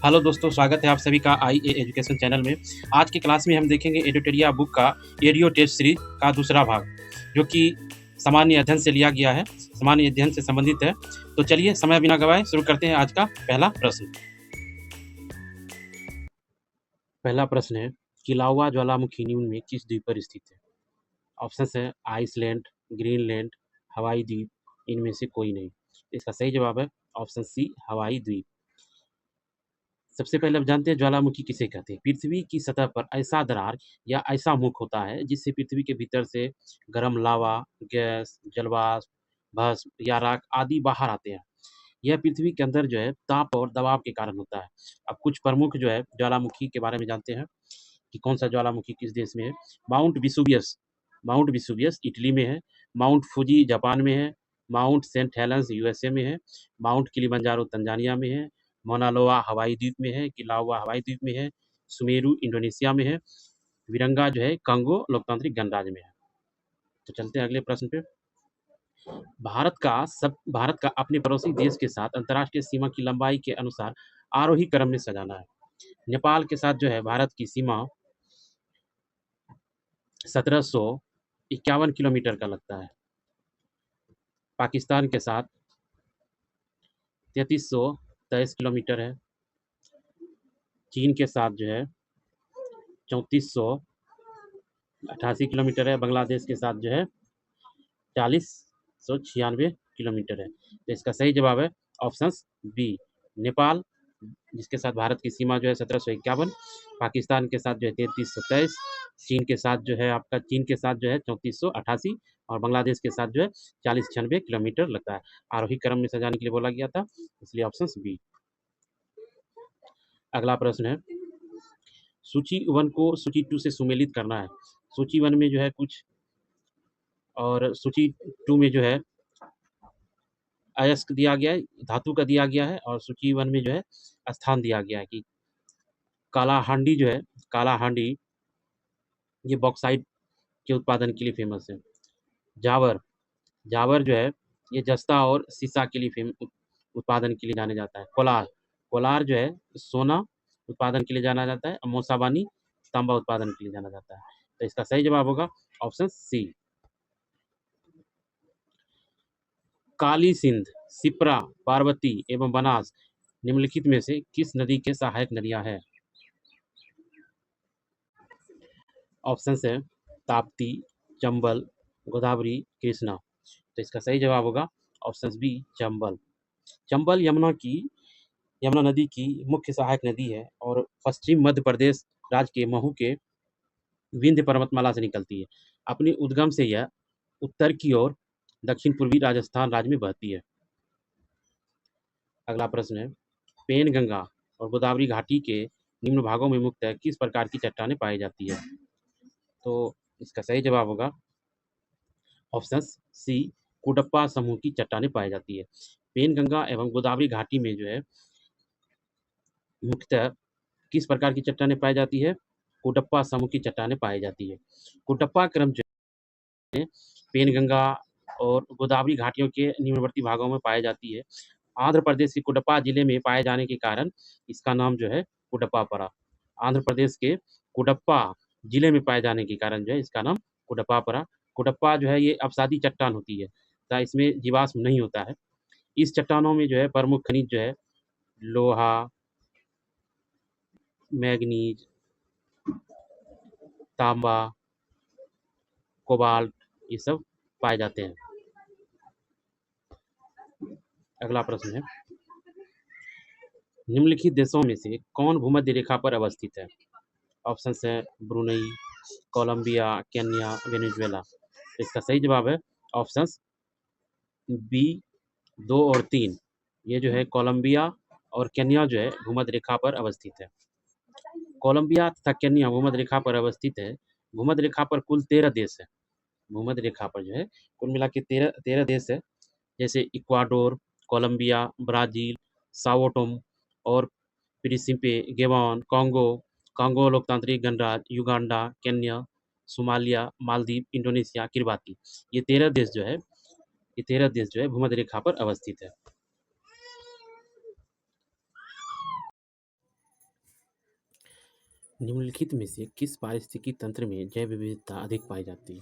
Hello दोस्तों, स्वागत है आप सभी का आईए एजुकेशन चैनल में। आज की क्लास में हम देखेंगे एडुटेरिया बुक का एडियो टेस्ट सीरीज का दूसरा भाग, जो कि सामान्य अध्ययन से लिया गया है, सामान्य अध्ययन से संबंधित है। तो चलिए समय बिना गवाए शुरू करते हैं आज का पहला प्रश्न। पहला प्रश्न है, किलाउआ ज्वालामुखी निम्न में किस द्वीप पर स्थित है? ऑप्शन है आइसलैंड, ग्रीनलैंड, हवाई द्वीप, इनमें से कोई नहीं। इसका सही जवाब है ऑप्शन सी, हवाई द्वीप। सबसे पहले अब जानते हैं ज्वालामुखी किसे कहते हैं। पृथ्वी की सतह पर ऐसा दरार या ऐसा मुख होता है जिससे पृथ्वी के भीतर से गर्म लावा, गैस, जलवाष्प, भस्म या राख आदि बाहर आते हैं। यह पृथ्वी के अंदर जो है ताप और दबाव के कारण होता है। अब कुछ प्रमुख जो है ज्वालामुखी के बारे में जानते हैं कि कौन सा ज्वालामुखी किस देश में है। माउंट विसुवियस इटली में है। माउंट फुजी जापान में है। माउंट सेंट हेलेंस यूएसए में है। माउंट किलिमंजारो तंजानिया में है। मोनालोआ हवाई द्वीप में है। किलाउआ हवाई द्वीप में है। सुमेरु इंडोनेशिया में है। विरंगा जो है कंगो लोकतांत्रिक गणराज्य में है। तो चलते हैं अगले प्रश्न पे। भारत का अपने पड़ोसी देश के साथ अंतर्राष्ट्रीय सीमा की लंबाई के अनुसार आरोही क्रम में सजाना है। नेपाल के साथ जो है भारत की सीमा 1751 किलोमीटर का लगता है। पाकिस्तान के साथ 3323 किलोमीटर है। चीन के साथ जो है 3488 किलोमीटर है। बांग्लादेश के साथ जो है 4096 किलोमीटर है। तो इसका सही जवाब है ऑप्शन बी, नेपाल, जिसके साथ भारत की सीमा जो है 1751, पाकिस्तान के साथ जो है 3323, चीन के साथ जो है 3488 और बांग्लादेश के साथ जो है 4096 किलोमीटर लगता है। आरोही क्रम में सजाने के लिए बोला गया था, इसलिए ऑप्शन बी। अगला प्रश्न है, सूची 1 को सूची 2 से सुमेलित करना है। सूची 1 में जो है कुछ और सूची 2 में जो है अयस्क दिया गया है, धातु का दिया गया है, और सूची 1 में जो है स्थान दिया गया है कि कालाहांडी जो है, कालाहांडी ये बॉक्साइट के उत्पादन के लिए फेमस है। जावर, जावर जो है ये जस्ता और सीसा के लिए उत्पादन के लिए जाने जाता है। कोलार, कोलार जो है सोना उत्पादन के लिए जाना जाता है। और मोसाबानी तांबा उत्पादन के लिए जाना जाता है। तो इसका सही जवाब होगा ऑप्शन सी। काली सिंध, सिप्रा, पार्वती एवं बनास निम्नलिखित में से किस नदी के सहायक नदियां हैं? ऑप्शन है ताप्ती, चंबल, गोदावरी, कृष्णा। तो इसका सही जवाब होगा ऑप्शन बी, चंबल। चंबल यमुना नदी की मुख्य सहायक नदी है और पश्चिम मध्य प्रदेश राज्य के महू के विंध्य पर्वतमाला से निकलती है। अपनी उद्गम से यह उत्तर की ओर दक्षिण पूर्वी राजस्थान राज्य में बहती है। अगला प्रश्न है, पेनगंगा और गोदावरी घाटी के निम्न भागों में मुख्यतः किस प्रकार की चट्टानें पाई जाती है? तो इसका सही जवाब होगा ऑप्शन सी, कुडप्पा समूह की चट्टानें पाई जाती है। पेनगंगा एवं गोदावरी घाटी में जो है मुख्यतः किस प्रकार की चट्टानें पाई जाती है? कुडप्पा समूह की चट्टानें पाई जाती है। कुडप्पा क्रम जो है पेनगंगा और गोदावरी घाटियों के निम्नवर्ती भागों में पाई जाती है। आंध्र प्रदेश के कुडप्पा जिले में पाए जाने के कारण इसका नाम जो है कुडप्पा पड़ा। आंध्र प्रदेश के कुडप्पा जिले में पाए जाने के कारण जो है इसका नाम कुडप्पा पड़ा। कुडप्पा जो है ये अपसादी चट्टान होती है तथा इसमें जीवाश्म नहीं होता है। इस चट्टानों में जो है प्रमुख खनिज जो है लोहा, मैग्नीज, तांबा, कोबाल्ट ये सब पाए जाते हैं। अगला प्रश्न है, निम्नलिखित देशों में से कौन भूमध्य रेखा पर अवस्थित है? ऑप्शन है ब्रुनई, कोलंबिया, केन्या, वेनेजुएला। तो इसका सही जवाब है ऑप्शन बी, 2 और 3। ये जो है कोलंबिया और केन्या जो है भूमध्य रेखा पर अवस्थित है। कोलंबिया तथा केन्या भूमध्य रेखा पर अवस्थित है। भूमध्य रेखा पर कुल 13 देश है। भूमध्य रेखा पर जो है कुल मिला के 13 देश है, जैसे Ecuador, Colombia, Brazil, Sao Tome और प्रिंसिपे, गेबॉन, कांगो, कांगो लोकतांत्रिक गणराज्य, Uganda, Kenya, Somalia, Maldives, Indonesia, Kiribati. ये 13 देश जो है भूमध्य रेखा पर अवस्थित है। निम्नलिखित में से किस पारिस्थितिकी तंत्र में जैव विविधता अधिक पाई जाती है?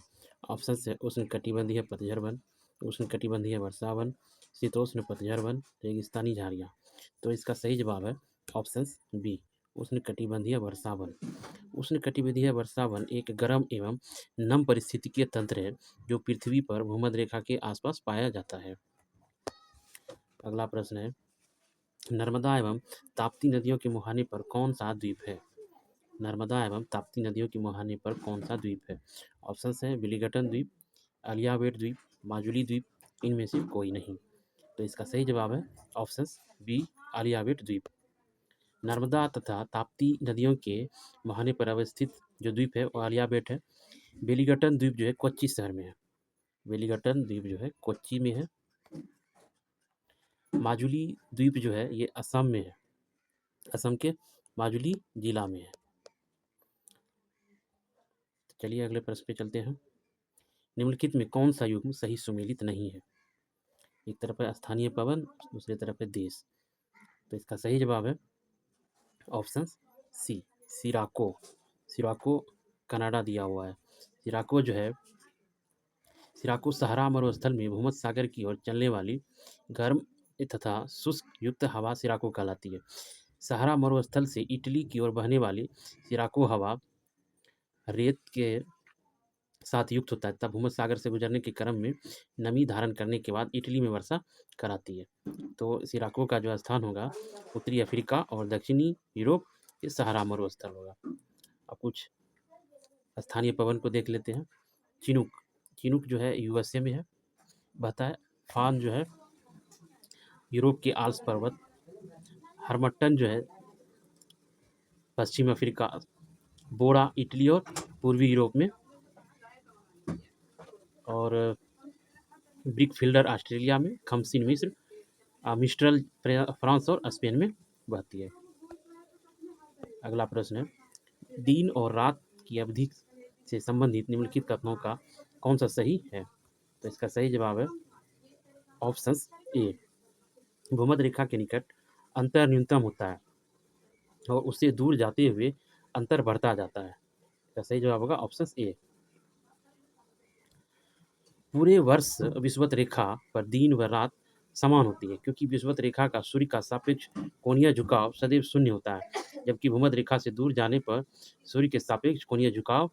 ऑप्शन है उष्णकटिबंधीय पतझड़ वन, उष्णकटिबंधीय वर्षा वन, शीतोष्ण पतझड़ वन, रेगिस्तानी झाड़ियाँ। तो इसका सही जवाब है ऑप्शन बी, उष्णकटिबंधीय वर्षा वन। उष्णकटिबंधीय वर्षा वन एक गर्म एवं नम पारिस्थितिकीय तंत्र है जो पृथ्वी पर भूमध्य रेखा के आसपास पाया जाता है। अगला प्रश्न है, नर्मदा एवं ताप्ती नदियों के मुहाने पर कौन सा द्वीप है? नर्मदा एवं ताप्ती नदियों के मुहाने पर कौन सा द्वीप है? ऑप्शंस हैं विलिंगडन द्वीप, अलियावेट द्वीप, माजुली द्वीप, इनमें से कोई नहीं। तो इसका सही जवाब है ऑप्शंस बी, अलियावेट द्वीप। नर्मदा तथा ताप्ती नदियों के मुहाने पर अवस्थित जो द्वीप है वो अलियावेट है। वेलिंगटन द्वीप जो है कोच्चि शहर में है। वेलिंगटन द्वीप जो है कोच्चि में है। माजुली द्वीप जो है ये असम में है। असम के माजुली जिला में है। चलिए अगले प्रश्न पे चलते हैं। निम्नलिखित में कौन सा युग्म सही सुमेलित नहीं है? एक तरफ है स्थानीय पवन, दूसरी तरफ है देश। तो इसका सही जवाब है ऑप्शन सी, सिराको। सिराको कनाडा दिया हुआ है। सिराको जो है, सिराको सहारा मरुस्थल में भूमध्य सागर की ओर चलने वाली गर्म तथा शुष्क युक्त हवा सिराको कहलाती है। सहारा मरुस्थल से इटली की ओर बहने वाली सिराको हवा रेत के साथ युक्त होता है तब भूमध्य सागर से गुजरने के क्रम में नमी धारण करने के बाद इटली में वर्षा कराती है। तो सिराको का जो स्थान होगा उत्तरी अफ्रीका और दक्षिणी यूरोप के सहारा मरुस्थल होगा। अब कुछ स्थानीय पवन को देख लेते हैं। चिनूक, चिनूक जो है यूएसए में है, बहता है। फान जो है यूरोप के आल्प्स पर्वत। हरमट्टन जो है पश्चिम अफ्रीका। बोड़ा इटली और पूर्वी यूरोप में। और ब्रिकफिल्डर ऑस्ट्रेलिया में। खमसिन मिस्र, मिस्ट्रल फ्रांस और स्पेन में बहती है। अगला प्रश्न है, दिन और रात की अवधि से संबंधित निम्नलिखित कथनों का कौन सा सही है? तो इसका सही जवाब है ऑप्शन ए, भूमध्य रेखा के निकट अंतर न्यूनतम होता है और उससे दूर जाते हुए अंतर बढ़ता जाता है। इसका सही जवाब होगा ऑप्शन ए। पूरे वर्ष विषुवत रेखा पर दिन व रात समान होती है क्योंकि विषुवत रेखा का सूर्य का सापेक्ष कोणीय झुकाव सदैव शून्य होता है, जबकि भूमध्य रेखा से दूर जाने पर सूर्य के सापेक्ष कोणीय झुकाव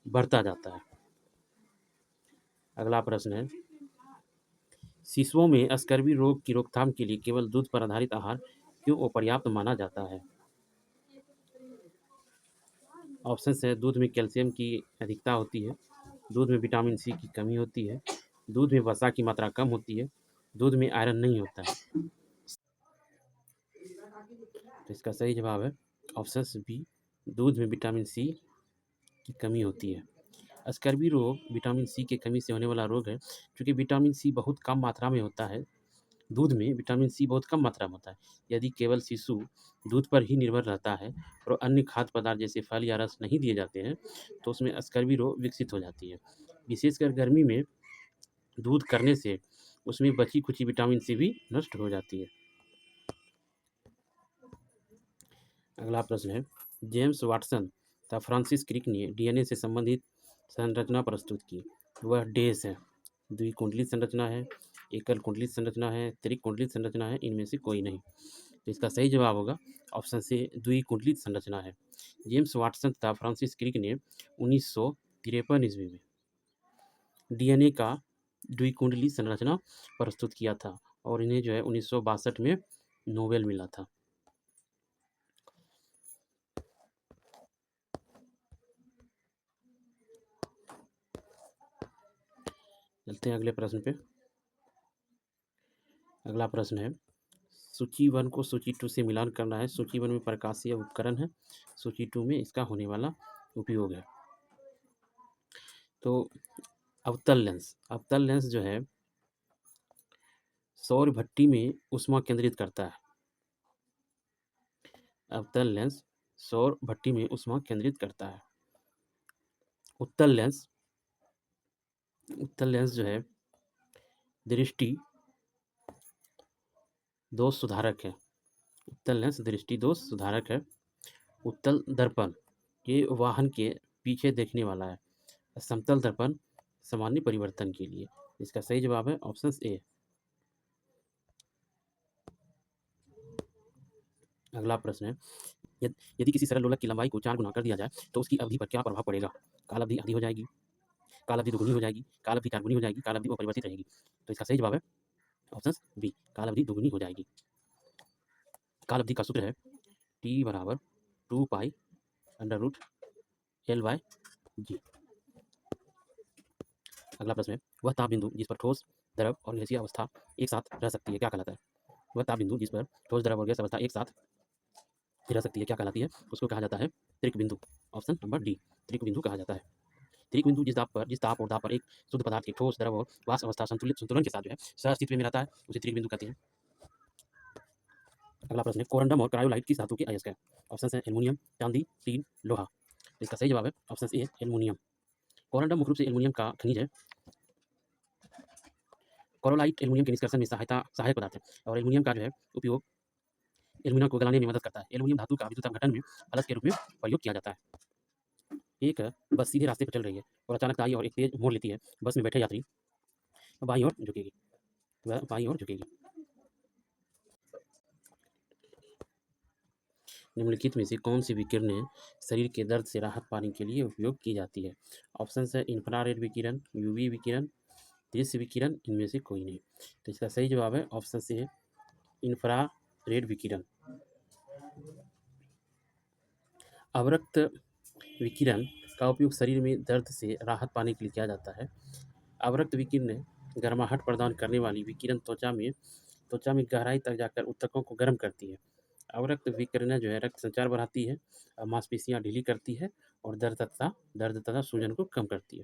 बढ़ता जाता है। अगला प्रश्न है, शिशुओं में स्कर्वी रोग की रोकथाम के लिए केवल दूध पर आधारित आहार क्यों अपर्याप्त माना जाता है? ऑप्शन है दूध में कैल्शियम की अधिकता होती है, दूध में विटामिन सी की कमी होती है, दूध में वसा की मात्रा कम होती है, दूध में आयरन नहीं होता है। तो इसका सही जवाब है ऑप्शन बी, दूध में विटामिन सी की कमी होती है। स्कर्वी रोग विटामिन सी की कमी से होने वाला रोग है। क्योंकि विटामिन सी बहुत कम मात्रा में होता है, दूध में विटामिन सी बहुत कम मात्रा में होता है। यदि केवल शिशु दूध पर ही निर्भर रहता है और अन्य खाद्य पदार्थ जैसे फल या रस नहीं दिए जाते हैं तो उसमें स्कर्वी रोग विकसित हो जाती है। विशेषकर गर्मी में दूध करने से उसमें बची खुची विटामिन सी भी नष्ट हो जाती है। अगला प्रश्न है, जेम्स वाटसन तथा फ्रांसिस क्रिक ने डीएनए से संबंधित संरचना प्रस्तुत की। वह डैश है, द्विकुंडलित संरचना है, एकल कुंडलित संरचना है, त्रिकुंडलित संरचना है, इनमें से कोई नहीं। तो इसका सही जवाब होगा ऑप्शन से द्विकुंडलित संरचना है। जेम्स वाटसन तथा फ्रांसिस क्रिक ने 1953 ईस्वी में डीएनए का द्विकुंडली संरचना प्रस्तुत किया था और इन्हें जो है 1962 में नोबेल मिला था। चलते हैं अगले प्रश्न पे। अगला प्रश्न है, सूची 1 को सूची 2 से मिलान करना है। सूची 1 में प्रकाशीय उपकरण है, सूची 2 में इसका होने वाला उपयोग है। तो अवतल लेंस, अवतल लेंस जो है सौर भट्टी में ऊष्मा केंद्रित करता है। अवतल लेंस सौर भट्टी में ऊष्मा केंद्रित करता है। उत्तल लेंस, उत्तल लेंस जो है दृष्टि दोष सुधारक है। उत्तल लेंस दृष्टि दोष सुधारक है। उत्तल दर्पण, ये वाहन के पीछे देखने वाला है। समतल दर्पण सामान्य परिवर्तन के लिए। इसका सही जवाब है ऑप्शन ए। अगला प्रश्न है, यदि किसी सरल लोलक की लंबाई को 4 गुना कर दिया जाए तो उसकी अवधि पर क्या प्रभाव पड़ेगा? काल अवधि आधी हो जाएगी, काल अवधि दोगुनी हो जाएगी, काल अवधि 4 गुनी हो जाएगी, काल अवधि अपरिवर्तित रहेगी। तो इसका सही जवाब है ऑप्शन बी, काल अवधि दोगुनी हो जाएगी। काल अवधि का सूत्र है टी बराबर 2 pi under root L by g. अगला प्रश्न है, वह ताप बिंदु जिस पर ठोस, द्रव और गैसीय अवस्था एक साथ रह सकती है क्या कहलाता है? वह ताप बिंदु जिस पर ठोस, द्रव और गैस अवस्था एक साथ रह सकती है क्या कहलाती है? उसको कहा जाता है त्रिक बिंदु। ऑप्शन नंबर डी, त्रिक बिंदु कहा जाता है। त्रिक बिंदु जिस ताप और दाब पर एक शुद्ध पदार्थ के ठोस, द्रव और वाष्प अवस्था संतुलन के साथ जो है सह अस्तित्व में रहता है, उसे त्रिक बिंदु कहते हैं। अगला प्रश्न है, कोरंडम और क्रायोलाइट किस धातु के अयस्क है? ऑप्शन है एल्यूमिनियम, चांदी, टीन, लोहा। इसका सही जवाब है ऑप्शन ए, एल्यूमिनियम। कोरंडम मुख्य रूप से एल्यूमिनियम का खनिज है। कोरोलाइट एल्यूमिनियम के निष्कर्षण में सहायक पदार्थ है और एल्यूमिनियम का जो है उपयोग एल्यूमिनियम को गलाने में मदद करता है। एल्यूमिनियम धातु का विद्युत अपघटन में फलज के रूप में प्रयोग किया जाता है। एक बस सीधे रास्ते पर चल रही है और अचानक आई और एक तेज मोड़ लेती है। बस में बैठे यात्री बाईं ओर झुकेगी, वह बाईं ओर झुकेगी। निम्नलिखित में से कौन सी विकिरणें शरीर के दर्द से राहत पाने के लिए उपयोग की जाती है? ऑप्शन है इंफ्रारेड विकिरण, यूवी विकिरण, दृश्य विकिरण, इनमें से कोई नहीं। तो इसका सही जवाब है ऑप्शन से इंफ्रारेड विकिरण। अवरक्त विकिरण का उपयोग शरीर में दर्द से राहत पाने के लिए किया जाता है। अवरक्त विकिरण गर्माहट प्रदान करने वाली विकिरण त्वचा में गहराई तक जाकर ऊतकों को गर्म करती है। अवरक्त विकिरण जो है रक्त संचार बढ़ाती है, मांसपेशियां ढीली करती है और दर्द तथा सूजन को कम करती है।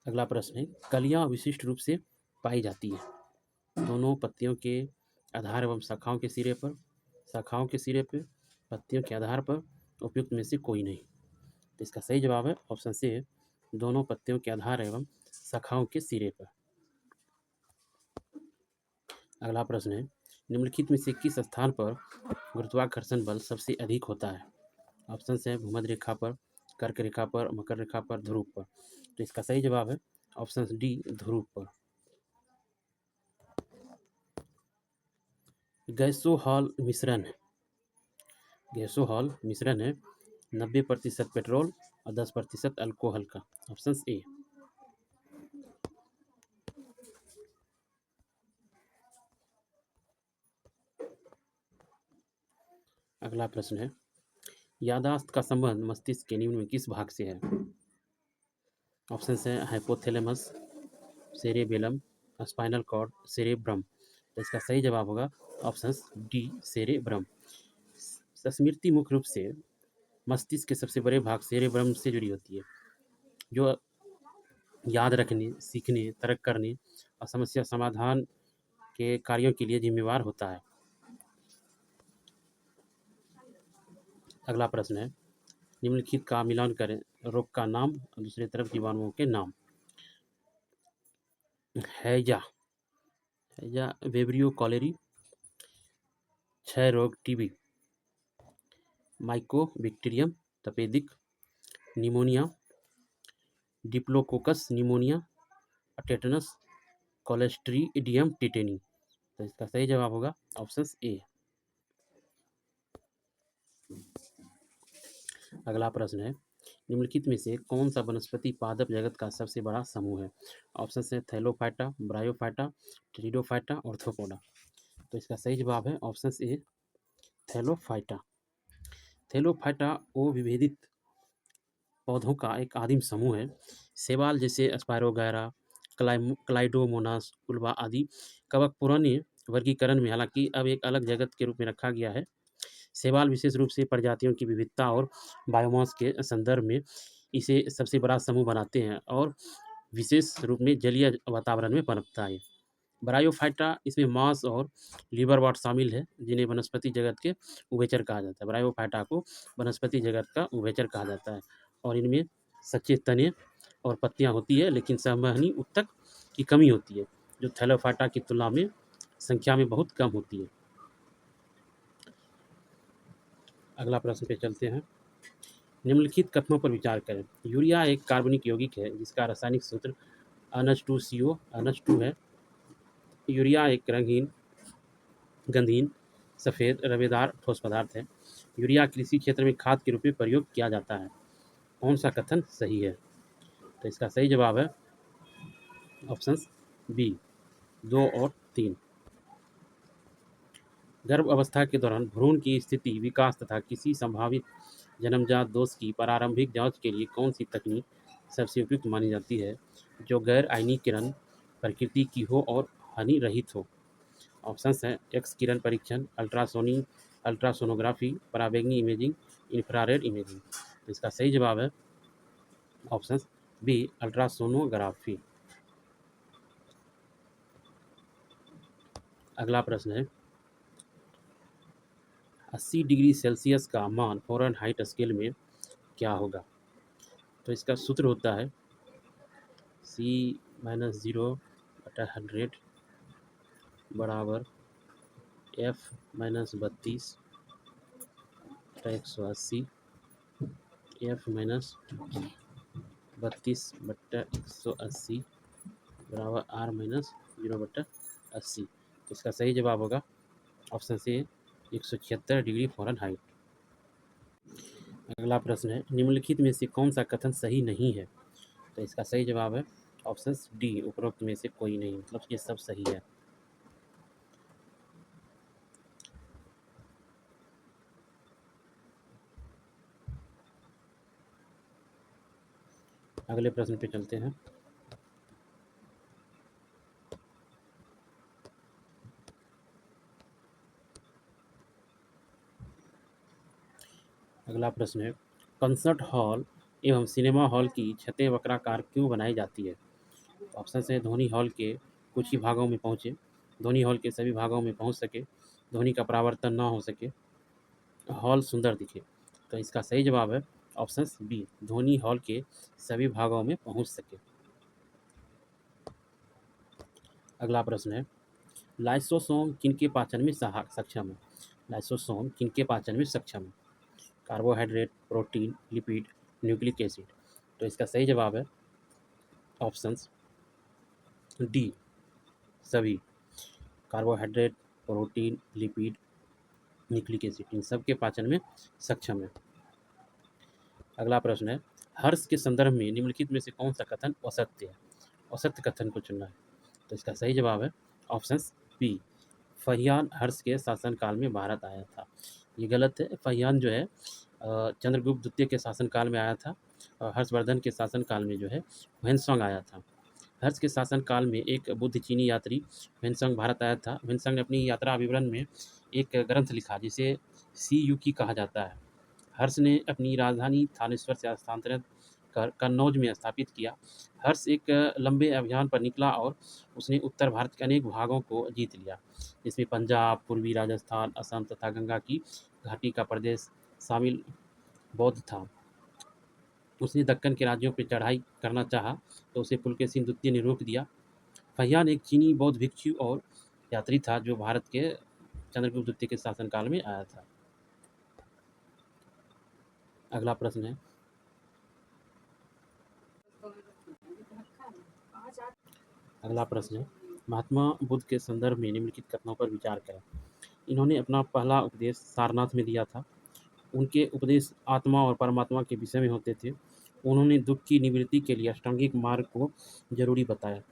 अगला प्रश्न है, कलियां विशिष्ट रूप से पाई जाती है दोनों पत्तियों के आधार एवं शाखाओं के सिरे पर, पत्तियों के आधार पर उपयुक्त में से कोई नहीं। तो इसका सही जवाब है ऑप्शन से, दोनों पत्तियों के आधार एवं शाखाओं के सिरे पर। अगला प्रश्न है, निम्नलिखित में से किस स्थान पर गुरुत्वाकर्षण बल सबसे अधिक होता है? ऑप्शन है भूमध्य रेखा पर, कर्क रेखा पर, मकर रेखा पर, ध्रुव पर। तो इसका सही जवाब है ऑप्शन डी, ध्रुव पर। गैसोहॉल मिश्रण है 90% पेट्रोल और 10% अल्कोहल का। Option A. अगला प्रश्न है, याददाश्त का संबंध मस्तिष्क के निम्न में किस भाग से है? ऑप्शन है hypothalamus, cerebellum, spinal cord, cerebrum. तो इसका सही जवाब होगा ऑप्शन डी, सेरेब्रम। स्मृति मुख्य रूप से मस्तिष्क के सबसे बड़े भाग सेरेब्रम से जुड़ी होती है, जो याद रखने, सीखने, तर्क करने और समस्या समाधान के कार्यों के लिए जिम्मेवार होता है। अगला प्रश्न है, निम्नलिखित का मिलान करें, रोग का नाम और दूसरी तरफ जीवाणुओं के नाम। हैजा वेब्रियो कॉलेरी, क्षय रोग टीबी, माइकोबैक्टीरियम तपेदिक, pneumonia, Diplococcus pneumoniae, tetanus, Clostridium tetani. तो इसका सही जवाब होगा ऑप्शन ए। अगला प्रश्न है, निम्नलिखित में से कौन सा वनस्पति पादप जगत का सबसे बड़ा समूह है? ऑप्शन है थैलोफाइटा, ब्रायोफाइटा, टेरिडोफाइटा, ऑर्थोपोडा। तो इसका सही जवाब है ऑप्शन ए, थैलोफाइटा। थैलोफाइटा वो विभेदित पौधों का एक आदिम समूह है। शैवाल जैसे स्पायरोगैरा, क्लाइडोमोनास, उल्वा आदि कवक पुराने वर्गीकरण में हालांकि अब एक अलग जगत के रूप में रखा गया है। शैवाल विशेष रूप से प्रजातियों की विविधता और बायोमास के संदर्भ में इसे सबसे बड़ा समूह बनाते हैं और विशेष रूप में जलीय वातावरण में पनपता है। ब्रायोफाइटा इसमें मांस और लीवरवॉट शामिल है, जिन्हें वनस्पति जगत के उभयचर कहा जाता है। ब्रायोफाइटा को वनस्पति जगत का उभयचर कहा जाता है और इनमें सच्चे तने और पत्तियां होती है, लेकिन संवहनी ऊतक की कमी होती है, जो थैलोफाइटा की तुलना में संख्या में बहुत कम होती है। अगला प्रश्न पे चलते हैं। निम्नलिखित कथनों पर विचार करें। यूरिया एक कार्बनिक यौगिक है जिसका रासायनिक सूत्र NH2CO NH2 है। यूरिया एक रंगहीन, गंधहीन, सफ़ेद, रवेदार ठोस पदार्थ है। यूरिया कृषि क्षेत्र में खाद के रूप में प्रयोग किया जाता है। कौन सा कथन सही है? तो इसका सही जवाब है ऑप्शन बी 2 और 3। गर्भ अवस्था के दौरान भ्रूण की स्थिति, विकास तथा किसी संभावित जन्मजात दोष की प्रारंभिक जांच के लिए कौन सी तकनीक सबसे उपयुक्त मानी जाती है, जो गैर आयनीय किरण प्रकृति की हो और हानि रहित हो? ऑप्शंस हैं एक्स किरण परीक्षण, अल्ट्रासोनोग्राफी, पराबैंगनी इमेजिंग, इंफ्रारेड इमेजिंग। तो इसका सही जवाब है ऑप्शन बी अल्ट्रासोनोग्राफी। अगला प्रश्न है 80 डिग्री सेल्सियस का मान फ़ारेनहाइट स्केल में क्या होगा? तो इसका सूत्र होता है C-0/100 बराबर F-32/180 F-32/180 बराबर R-0/80। तो इसका सही जवाब होगा ऑप्शन सी 176 डिग्री फ़ारेनहाइट। अगला प्रश्न है निम्नलिखित में से कौन सा कथन सही नहीं है? तो इसका सही जवाब है ऑप्शन डी उपरोक्त में से कोई नहीं, मतलब ये सब सही है। अगले प्रश्न पे चलते हैं। अगला प्रश्न है कंसर्ट हॉल एवं सिनेमा हॉल की छतें वक्राकार क्यों बनाई जाती है? ऑप्शन है ध्वनि हॉल के कुछ ही भागों में पहुँचे, ध्वनि हॉल के सभी भागों में पहुँच सके, ध्वनि का परावर्तन न हो सके, हॉल सुंदर दिखे। तो इसका सही जवाब है ऑप्शन बी ध्वनि हॉल के सभी भागों में पहुँच सके। अगला प्रश्न है लाइसोसोम किनके पाचन में सक्षम है? लाइसोसोम किनके पाचन में सक्षम है? Carbohydrate, protein, lipid, nucleic acid. तो इसका सही जवाब है ऑप्शंस डी सभी। Carbohydrate, protein, lipid, nucleic acid in सब के पाचन में सक्षम है। अगला प्रश्न है हर्ष के संदर्भ में निम्नलिखित में से कौन सा कथन असत्य है? असत्य कथन को चुनना है। तो इसका सही जवाब है ऑप्शन बी फहियान हर्ष के शासनकाल में भारत आया था। ये गलत है। फहियान जो है चंद्रगुप्त द्वितीय के शासनकाल में आया था और हर्षवर्धन के शासनकाल में जो है ह्वेनसांग आया था। हर्ष के शासनकाल में एक बुद्ध चीनी यात्री ह्वेनसांग भारत आया था। ह्वेनसांग ने अपनी यात्रा विवरण में एक ग्रंथ लिखा जिसे सी युकी कहा जाता है। हर्ष ने अपनी राजधानी थानेश्वर से स्थानांतरित कर कन्नौज में स्थापित किया। हर्ष एक लंबे अभियान पर निकला और उसने उत्तर भारत के अनेक भागों को जीत लिया, जिसमें पंजाब, पूर्वी राजस्थान, असम तथा गंगा की घाटी का प्रदेश शामिल बौद्ध था। उसने दक्कन के राज्यों पर चढ़ाई करना चाहा तो उसे पुलकेशिन द्वितीय ने रोक दिया। फहियान एक चीनी बौद्ध भिक्षु और यात्री था जो भारत के चंद्रगुप्त द्वितीय के शासनकाल में आया था। अगला प्रश्न है महात्मा बुद्ध के संदर्भ में निम्नलिखित कथनों पर विचार करें। इन्होंने अपना पहला उपदेश सारनाथ में दिया था। उनके उपदेश आत्मा और परमात्मा के विषय में होते थे। उन्होंने दुख की निवृत्ति के लिए अष्टांगिक मार्ग को जरूरी बताया।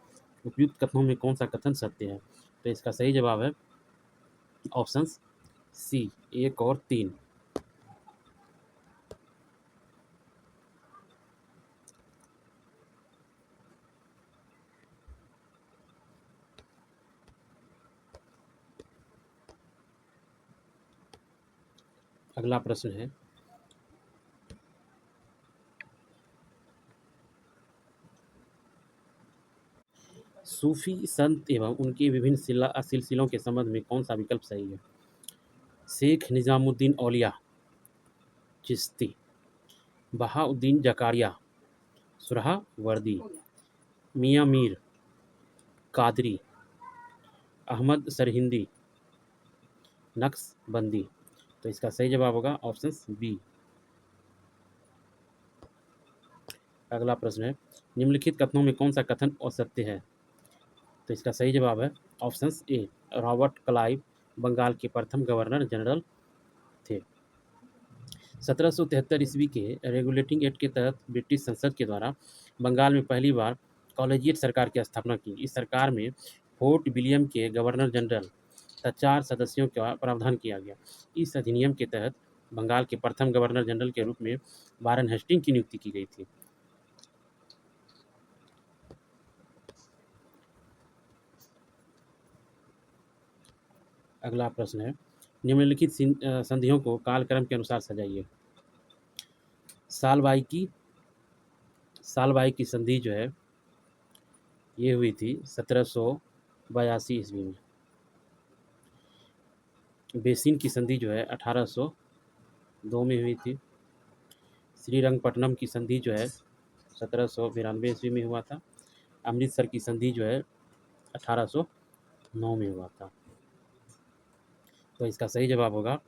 उपयुक्त कथनों में कौन सा कथन सत्य है? तो इसका सही जवाब है ऑप्शंस सी 1 और 3। अगला प्रश्न है सूफी संत एवं उनके विभिन्न सिलसिलों के संबंध में कौन सा विकल्प सही है? शेख निजामुद्दीन औलिया चिश्ती, बहाउद्दीन जकारिया सुहरावर्दी, मियाँ मीर कादरी, अहमद सरहिंदी नक्शबंदी। तो इसका सही जवाब होगा ऑप्शन बी। अगला प्रश्न है, निम्नलिखित कथनों में कौन सा कथन असत्य है? तो इसका सही जवाब है option A, Robert Clive Bengal के प्रथम गवर्नर जनरल थे। 1773 ईस्वी के रेगुलेटिंग एक्ट के तहत ब्रिटिश संसद के द्वारा बंगाल में पहली बार कॉलेजिएट सरकार की स्थापना की। इस सरकार में फोर्ट विलियम के गवर्नर जनरल तथा 4 सदस्यों का प्रावधान किया गया। इस अधिनियम के तहत बंगाल के प्रथम गवर्नर जनरल के रूप में वारेन हेस्टिंग की नियुक्ति की गई थी। अगला प्रश्न है, निम्नलिखित संधियों को कालक्रम के अनुसार सजाइए। सालबाई की संधि जो है ये हुई थी 1782 ईस्वी में। बेसिन की संधि जो है 1802 में हुई थी। श्रीरंगपट्टनम की संधि जो है 1792 ईस्वी में हुआ था। अमृतसर की संधि जो है 1809 में हुआ था। तो इसका सही जवाब होगा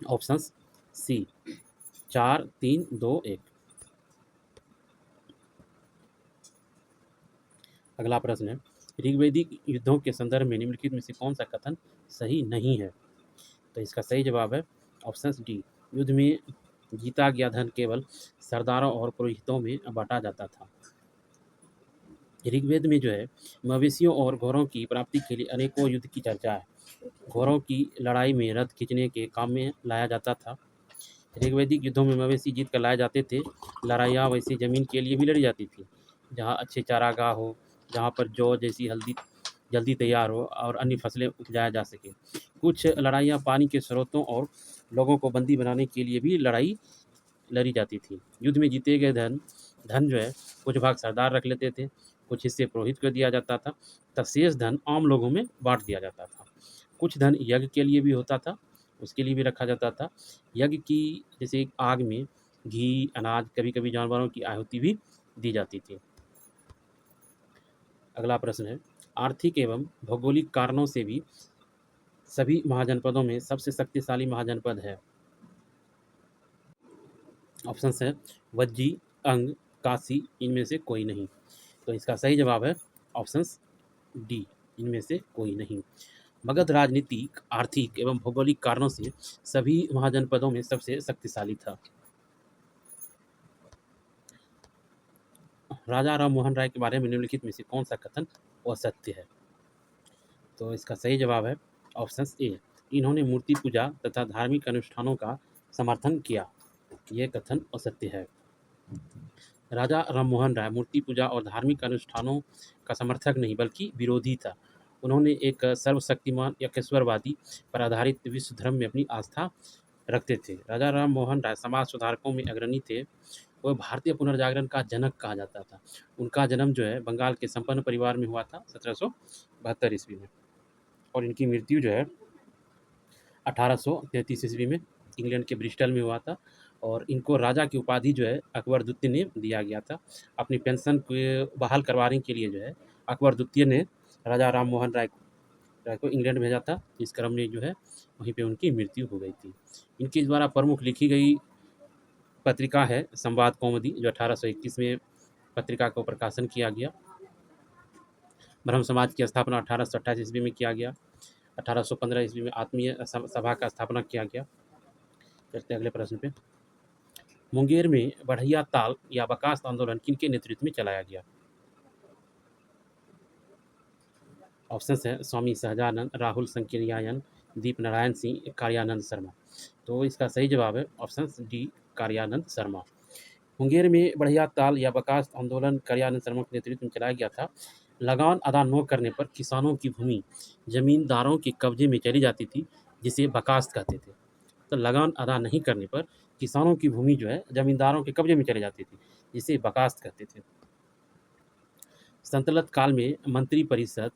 ऑप्शन सी, 4 3 2 1। अगला प्रश्न है, ऋग्वेदिक युद्धों के संदर्भ में निम्नलिखित में से कौन सा कथन सही नहीं है? तो इसका सही जवाब है ऑप्शन डी, युद्ध में जीता गया धन केवल सरदारों और पुरोहितों में बांटा जाता था। ऋग्वेद में जो है मवेशियों और घोड़ों की प्राप्ति के लिए अनेकों युद्ध की चर्चा है। घोड़ों की लड़ाई में रथ खींचने के काम में लाया जाता था। ऋग्वैदिक युद्धों में मवेशी जीत कर लाए जाते थे। लड़ाइयाँ वैसे ज़मीन के लिए भी लड़ी जाती थी, जहाँ अच्छे चारागाह हो, जहाँ पर जौ जैसी हल्दी जल्दी तैयार हो और अन्य फसलें उपजाया जा सके। कुछ लड़ाइयाँ पानी के स्रोतों और लोगों को बंदी बनाने के लिए भी लड़ी जाती थी। युद्ध में जीते गए धन जो है कुछ भाग सरदार रख लेते थे, कुछ हिस्से पुरोहित को दिया जाता था, तब शेष धन आम लोगों में बांट दिया जाता था। कुछ धन यज्ञ के लिए भी होता था, उसके लिए भी रखा जाता था। यज्ञ की जैसे आग में घी, अनाज, कभी-कभी जानवरों की आहुति भी दी जाती थी। अगला प्रश्न है, आर्थिक एवं भौगोलिक कारणों से भी सभी महाजनपदों में सबसे शक्तिशाली महाजनपद है। ऑप्शन है वज्जी, अंग, काशी, इनमें से कोई नहीं। तो इसका सही जवाब है ऑप्शन डी, इनमें से कोई नहीं। मगध राजनीतिक, आर्थिक एवं भौगोलिक कारणों से सभी महाजनपदों में सबसे शक्तिशाली था। राजा राम मोहन राय के बारे में निम्नलिखित में से कौन सा कथन असत्य है? तो इसका सही जवाब है ऑप्शन ए, इन्होंने मूर्ति पूजा तथा धार्मिक अनुष्ठानों का समर्थन किया। यह कथन असत्य है। राजा राममोहन राय मूर्ति पूजा और धार्मिक अनुष्ठानों का समर्थक नहीं बल्कि विरोधी था। उन्होंने एक सर्वशक्तिमान यकेश्वरवादी पर आधारित विश्व धर्म में अपनी आस्था रखते थे। राजा राम मोहन राय समाज सुधारकों में अग्रणी थे। वह भारतीय पुनर्जागरण का जनक कहा जाता था। उनका जन्म जो है बंगाल के संपन्न परिवार में हुआ था 1772 ईस्वी में, और इनकी मृत्यु जो है 1833 ईस्वी में इंग्लैंड के ब्रिस्टल में हुआ था। और इनको राजा की उपाधि जो है अकबर द्वितीय ने दिया गया था। अपनी पेंशन को बहाल करवाने के लिए जो है अकबर द्वितीय ने राजा राम मोहन राय को इंग्लैंड भेजा था। इस क्रम में जो है वहीं पे उनकी मृत्यु हो गई थी। इनके द्वारा प्रमुख लिखी गई पत्रिका है संवाद कौमुदी, जो 1821 में पत्रिका को प्रकाशन किया गया। ब्रह्म समाज की स्थापना 1828 ईस्वी में किया गया। 1815 ईस्वी में आत्मीय सभा का स्थापना किया गया। चलते अगले प्रश्न पे। मुंगेर में बढ़िया ताल या बकास्त आंदोलन किनके नेतृत्व में चलाया गया? ऑप्शन है स्वामी सहजानंद, राहुल संकीर्यायन, दीप नारायण सिंह, कार्यानंद शर्मा। तो इसका सही जवाब है ऑप्शन डी, कार्यानंद शर्मा। मुंगेर में बढ़िया ताल या बकास्त आंदोलन कार्यानंद शर्मा के नेतृत्व में चलाया गया था। लगान अदा न करने पर किसानों की भूमि जमींदारों के कब्जे में चली जाती थी, जिसे बकास्त कहते थे। तो लगान अदा नहीं करने पर किसानों की भूमि जो है जमींदारों के कब्जे में चली जाती थी, जिसे बकास्त कहते थे। संतलत काल में मंत्री परिषद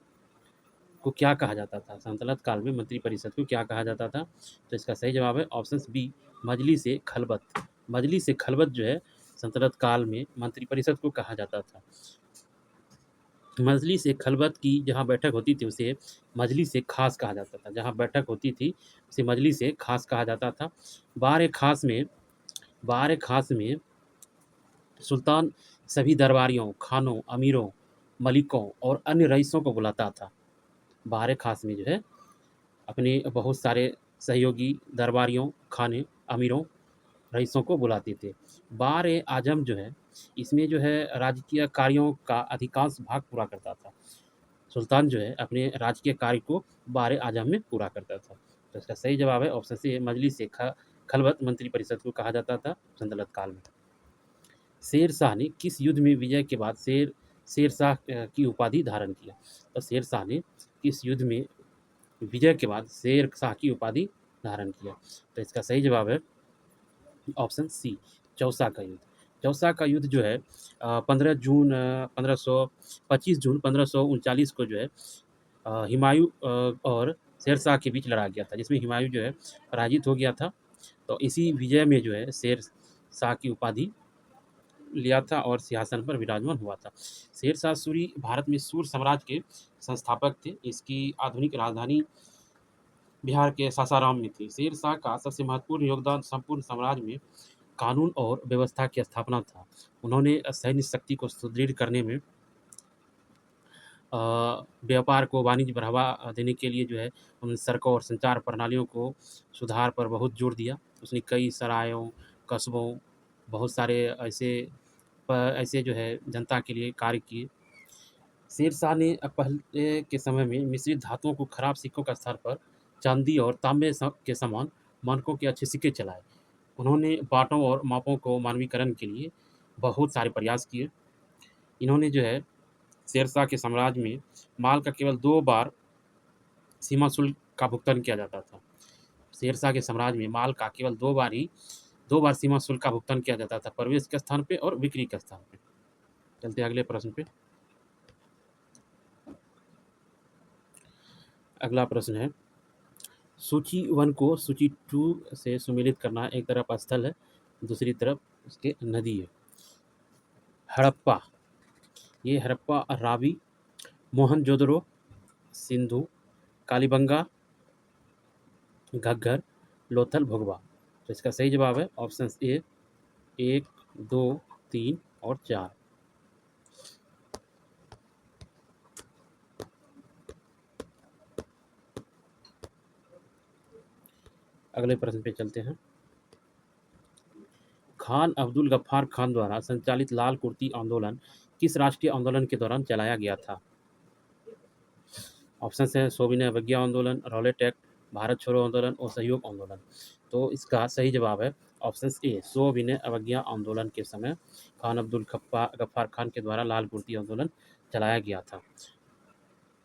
को क्या कहा जाता था? संतलत काल में मंत्री परिषद को क्या कहा जाता था? तो इसका सही जवाब है ऑप्शन बी, मजलिस ए खलबत। मजलिस ए खलबत जो है संतलत काल में मंत्री परिषद को कहा जाता था। मजलिस ए खलबत की जहाँ बैठक होती थी उसे मजलिस ए खास कहा जाता था। जहाँ बैठक होती थी उसे मजलिस ए खास कहा जाता था। बार खास में सुल्तान सभी दरबारियों, खानों, अमीरों, मलिकों और अन्य रईसों को बुलाता था। बार खास में जो है अपने बहुत सारे सहयोगी दरबारियों, खाने, अमीरों, रईसों को बुलाते थे। बार-ए-आज़म जो है इसमें जो है राजकीय कार्यों का अधिकांश भाग पूरा करता था। सुल्तान जो है अपने राजकीय कार्य को बार-ए-आज़म में पूरा करता था। तो इसका सही जवाब है ऑप्शन सी मजलिस ए ख खलवत मंत्री परिषद को कहा जाता था सल्तनत काल में। शेर शाह ने किस युद्ध में विजय के बाद शेरशाह की उपाधि धारण किया? तो शेर शाह ने किस युद्ध में विजय के बाद शेर शाह की उपाधि धारण किया? तो इसका सही जवाब है ऑप्शन सी चौसा का युद्ध। चौसा का युद्ध जो है 25 जून 1539 को जो है हुमायूँ और शेरशाह के बीच लड़ा गया था, जिसमें हुमायूँ जो है पराजित हो गया था। तो इसी विजय में जो है शेरशाह की उपाधि लिया था और सिंहासन पर विराजमान हुआ था। शेरशाह सूरी भारत में सूर साम्राज्य के संस्थापक थे। इसकी आधुनिक राजधानी बिहार के सासाराम में थी। शेरशाह का सबसे महत्वपूर्ण योगदान संपूर्ण साम्राज्य में कानून और व्यवस्था की स्थापना था। उन्होंने सैन्य शक्ति को सुदृढ़ करने में अ, व्यापार को वाणिज्य बढ़ावा देने के लिए जो है उन्होंने सड़कों और संचार प्रणालियों को सुधार पर बहुत जोर दिया। उसने कई सरायों, कस्बों, बहुत सारे ऐसे जो है जनता के लिए कार्य किए। शेरशाह ने पहले के समय में मिश्रित धातुओं को खराब सिक्कों के स्थान पर चांदी और तांबे के समान मानकों के अच्छे सिक्के चलाए। उन्होंने बाँटों और मापों को मानवीकरण के लिए बहुत सारे प्रयास किए। इन्होंने जो है शेरशाह के साम्राज्य में माल का केवल 2 बार सीमा शुल्क का भुगतान किया जाता था। शेरशाह के साम्राज्य में माल का केवल 2 बार सीमा शुल्क का भुगतान किया जाता था, प्रवेश के स्थान पे और बिक्री के स्थान पे। चलते हैं अगले प्रश्न पे। अगला प्रश्न है, सूची 1 को सूची 2 से सुमेलित करना। एक तरफ स्थल है, दूसरी तरफ उसके नदी है। हड़प्पा, ये हड़प्पा रावी, मोहनजोदड़ो, सिंधु, कालीबंगा, घग्गर, लोथल, भोगवा। तो इसका सही जवाब है ऑप्शन ए 1, 2, 3 और 4। अगले प्रश्न पे चलते हैं। खान अब्दुल गफ्फार खान द्वारा संचालित लाल कुर्ती आंदोलन किस राष्ट्रीय आंदोलन के दौरान चलाया गया था? ऑप्शन है सविनय अवज्ञा आंदोलन, रॉलेट एक्ट, भारत छोड़ो आंदोलन और सहयोग आंदोलन। तो इसका सही जवाब है ऑप्शन ए सविनय अवज्ञा आंदोलन के समय खान अब्दुल गफ्फार खान के द्वारा लाल कुर्ती आंदोलन चलाया गया था।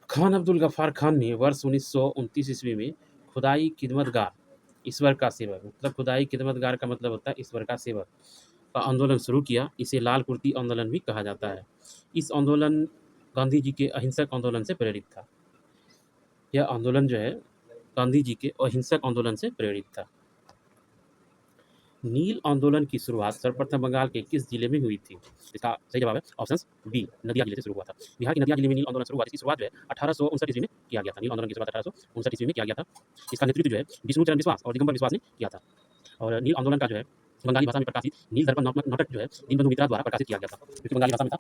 खान अब्दुल गफ्फार खान ने वर्ष 1929 ईस्वी में खुदाई खिदमतगार ईश्वर का सेवक, मतलब खुदाई खिदमतगार का मतलब होता है ईश्वर का सेवक, का आंदोलन शुरू किया। इसे लाल कुर्ती आंदोलन भी कहा जाता है। इस आंदोलन गांधी जी के अहिंसक आंदोलन से प्रेरित था। यह आंदोलन जो है गांधी जी के अहिंसक आंदोलन से प्रेरित था। नील आंदोलन की शुरुआत सर्वप्रथम बंगाल के किस जिले में हुई थी? इसका सही जवाब है ऑप्शन बी नदिया जिले से शुरू हुआ था। बिहार के नदिया जिले में नील आंदोलन शुरू हुआ, जिसकी शुरुआत जो है 1859 ईस्वी में किया गया था। नील आंदोलन की शुरुआत 1859 ईस्वी में किया गया था। इसका नेतृत्व जो है विष्णुचरण विश्वास और दिगंबर विश्वास ने किया था। और नील आंदोलन का जो है बंगाली भाषा में प्रकाशित नील दर्पण नाटक जो है दीनबंधु मित्रा द्वारा प्रकाशित किया गया था, क्योंकि बंगाली भाषा में था।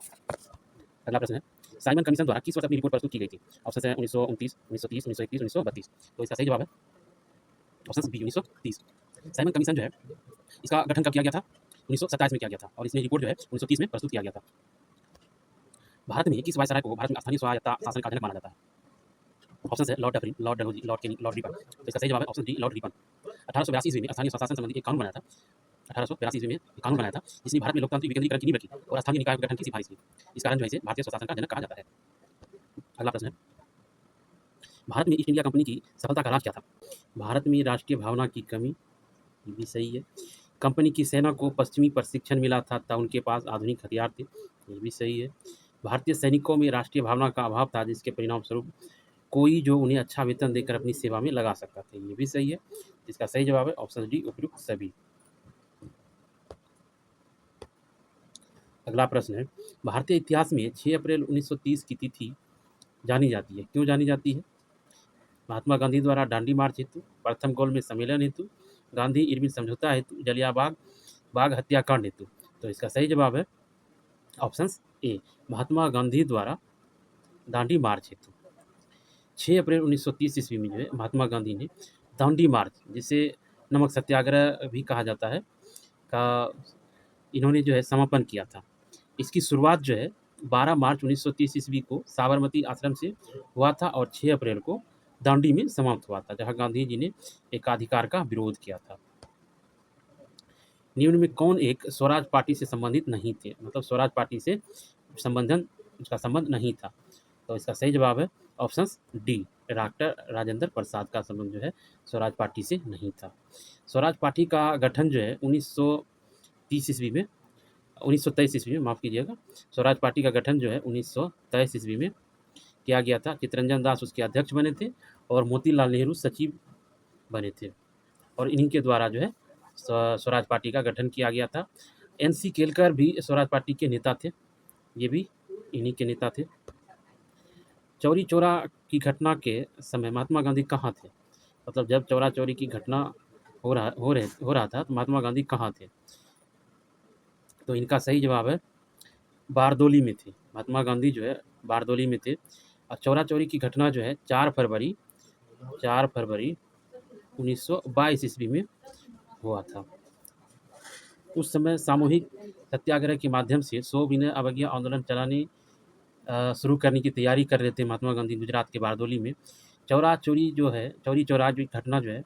अगला प्रश्न है, साइमन कमीशन द्वारा किस वर्ष अपनी रिपोर्ट प्रस्तुत की गई थी? ऑप्शन है 1929, 1930, 1931, 1932। तो इसका सही जवाब है ऑप्शन बी 1930। साइमन कमीशन जो है इसका गठन कब किया गया था? 1927 में किया गया था और इसमें रिपोर्ट जो है 1930 में प्रस्तुत किया गया था। भारत में किस वायसराय को भारत में स्थानीय स्वायत्ता शासन का जनक माना जाता है? ऑप्शन है Lord Dufferin, Lord Dalhousie, Lord केनी, लॉर्ड रिपन। तो इसका सही जवाब है ऑप्शन डी लॉर्ड रिपन। 1882 ईस्वी में स्थानीय स्वशासन संबंधी एक कानून बनाया था। 1882 ईस्वी में एक कानून बनाया था जिसने भारत में लोकतांत्रिक विकेंद्रीकरण की नींव रखी और स्थानीय निकाय के गठन की सिफारिश की। इस कारण जो है इसे भारतीय स्वशासन का जनक कहा जाता है। अगला प्रश्न है, भारत में ईस्ट इंडिया कंपनी की सफलता का राज क्या था? भारत में राष्ट्रीय भावना की कमी, ये भी सही है। कंपनी की सेना को पश्चिमी प्रशिक्षण मिला था उनके पास आधुनिक हथियार थे, ये भी सही है। भारतीय सैनिकों में राष्ट्रीय भावना का अभाव था, जिसके परिणाम स्वरूप कोई जो उन्हें अच्छा वेतन देकर अपनी सेवा में लगा सकता था, ये भी सही है। इसका सही जवाब है ऑप्शन डी उपयुक्त सभी। अगला प्रश्न है, भारतीय इतिहास में 6 अप्रैल 1930 की तिथि जानी जाती है, क्यों जानी जाती है? महात्मा गांधी द्वारा दांडी मार्च हेतु, प्रथम गोलमेज सम्मेलन हेतु, गांधी इरविन समझौता हेतु, जलियांवाला बाग हत्याकांड हेतु। तो इसका सही जवाब है ऑप्शन ए, महात्मा गांधी द्वारा दांडी मार्च हेतु। 6 अप्रैल 1930 ईस्वी में जो है महात्मा गांधी ने दांडी मार्च, जिसे नमक सत्याग्रह भी कहा जाता है, का इन्होंने जो है समापन किया था। इसकी शुरुआत जो है 12 मार्च 1930 ईस्वी को साबरमती आश्रम से हुआ था और 6 अप्रैल को दांडी में समाप्त हुआ था, जहां गांधी जी ने एकाधिकार का विरोध किया था। निम्न में कौन एक स्वराज पार्टी से संबंधित नहीं थे, मतलब स्वराज पार्टी से संबंधन, उसका संबंध नहीं था? तो इसका सही जवाब है option D, doctor Rajendra Prasad का संबंध जो है स्वराज पार्टी से नहीं था। स्वराज पार्टी का गठन जो है 1930 ईस्वी में, 1923 ईस्वी में, माफ़ कीजिएगा, स्वराज पार्टी का गठन जो है 1923 ईस्वी में किया गया था। चित्तरंजन दास उसके अध्यक्ष बने थे और मोतीलाल नेहरू सचिव बने थे, और इन्हीं के द्वारा जो है स्वराज पार्टी का गठन किया गया था। एनसी केलकर भी स्वराज पार्टी के नेता थे, ये भी इन्हीं के नेता थे। चौरी चौरा की घटना के समय महात्मा गांधी कहाँ थे? मतलब जब चौरा चौरी की घटना हो रहा था तो महात्मा गांधी कहाँ थे? तो इनका सही जवाब है बारदोली में थे। महात्मा गांधी जो है बारदोली में थे, और चौरा चौरी की घटना जो है 4 फरवरी 1922 ईस्वी में हुआ था। उस समय सामूहिक सत्याग्रह के माध्यम से सविनय अवज्ञा आंदोलन चलाने शुरू करने की तैयारी कर रहे थे महात्मा गांधी गुजरात के बारदोली में। चौरी चौरा जो घटना जो है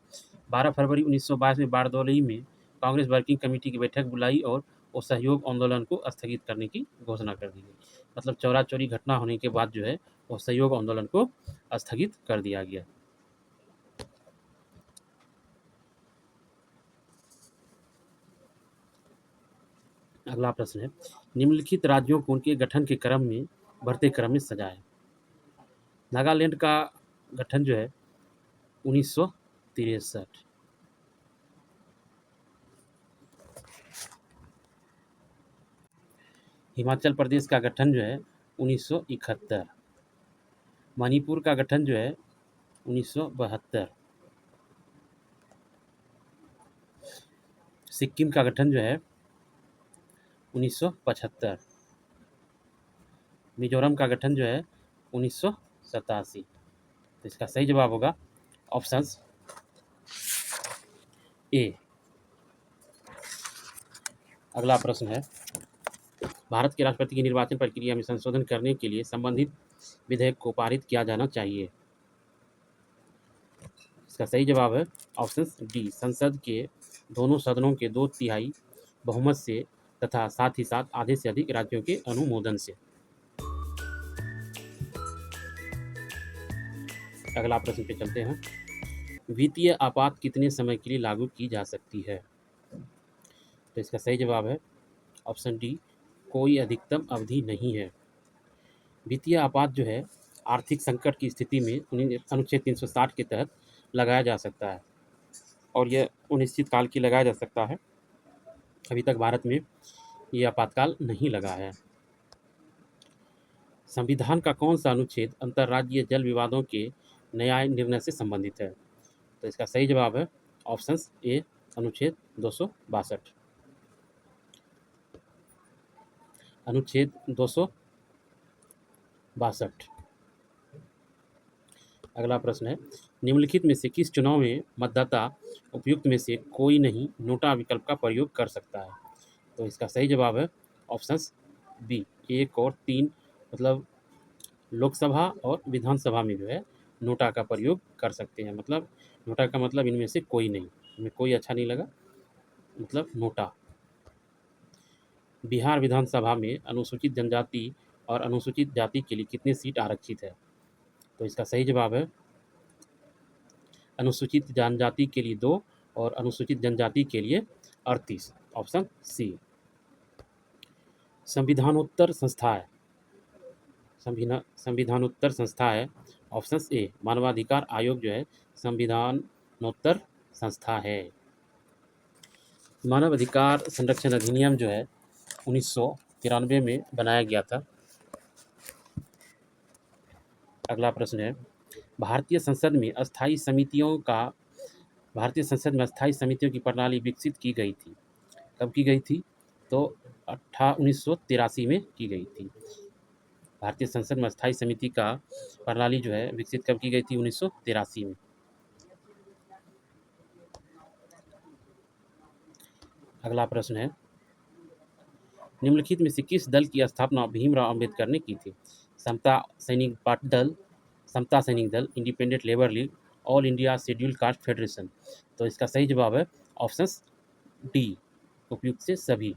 12 फरवरी 1922 में बारदोली में कांग्रेस वर्किंग कमेटी की बैठक बुलाई और असहयोग आंदोलन को स्थगित करने की घोषणा कर दी गई। मतलब चौरा चौरी घटना होने के बाद जो है असहयोग आंदोलन को स्थगित कर दिया गया। अगला प्रश्न है, निम्नलिखित राज्यों को उनके गठन के क्रम में बढ़ते क्रम में सजाएं। नागालैंड का गठन जो है 1963, हिमाचल प्रदेश का गठन जो है 1971, मणिपुर का गठन जो है 1972, सिक्किम का गठन जो है 1975, मिजोरम का गठन जो है 1987। तो इसका सही जवाब होगा ऑप्शन ए। अगला प्रश्न है, भारत के राष्ट्रपति की निर्वाचन प्रक्रिया में संशोधन करने के लिए संबंधित विधेयक को पारित किया जाना चाहिए। इसका सही जवाब है ऑप्शन डी, संसद के दोनों सदनों के 2/3 बहुमत से तथा साथ ही साथ आधे से अधिक राज्यों के अनुमोदन से। अगला प्रश्न पे चलते हैं, वित्तीय आपात कितने समय के लिए लागू की जा सकती है? तो इसका सही जवाब है ऑप्शन डी, कोई अधिकतम अवधि नहीं है। वित्तीय आपात जो है आर्थिक संकट की स्थिति में अनुच्छेद 360 के तहत लगाया जा सकता है, और यह अनिश्चित काल की लगाया जा सकता है। अभी तक भारत में ये आपातकाल नहीं लगा है। संविधान का कौन सा अनुच्छेद अंतर्राज्यीय जल विवादों के न्याय निर्णय से संबंधित है? तो इसका सही जवाब है ऑप्शन ए, अनुच्छेद 262। अनुच्छेद 262। अगला प्रश्न है, निम्नलिखित में से किस चुनाव में मतदाता उपयुक्त में से कोई नहीं नोटा विकल्प का प्रयोग कर सकता है? तो इसका सही जवाब है ऑप्शन बी, 1 और 3, मतलब लोकसभा और विधानसभा में जो है नोटा का प्रयोग कर सकते हैं। मतलब नोटा का मतलब इनमें से कोई नहीं, इनमें कोई अच्छा नहीं लगा, मतलब नोटा। बिहार विधानसभा में अनुसूचित जनजाति और अनुसूचित जाति के लिए कितनी सीट आरक्षित है? तो इसका सही जवाब है अनुसूचित जनजाति के लिए 2 और अनुसूचित जनजाति के लिए 38, ऑप्शन सी। संविधानोत्तर संस्था है, संविधानोत्तर संस्था है ऑप्शन ए। मानवाधिकार आयोग जो है संविधानोत्तर संस्था है। मानव अधिकार संरक्षण अधिनियम जो है 1900 1993 में बनाया गया था। अगला प्रश्न है, भारतीय संसद में अस्थायी समितियों का भारतीय संसद में अस्थायी समितियों की प्रणाली विकसित की गई थी। कब की गई थी? तो 1983 में की गई थी। भारतीय संसद में अस्थायी समिति का प्रणाली जो है विकसित कब की गई थी? 1983 में। अगला प्रश्न है, निम्नलिखित में से किस दल की स्थापना भीमराव अंबेडकर ने की थी? समता सैनिक दल, समता सैनिक दल, independent labour league, all India schedule caste federation. तो इसका सही जवाब है ऑप्शन डी, उपयुक्त से सभी।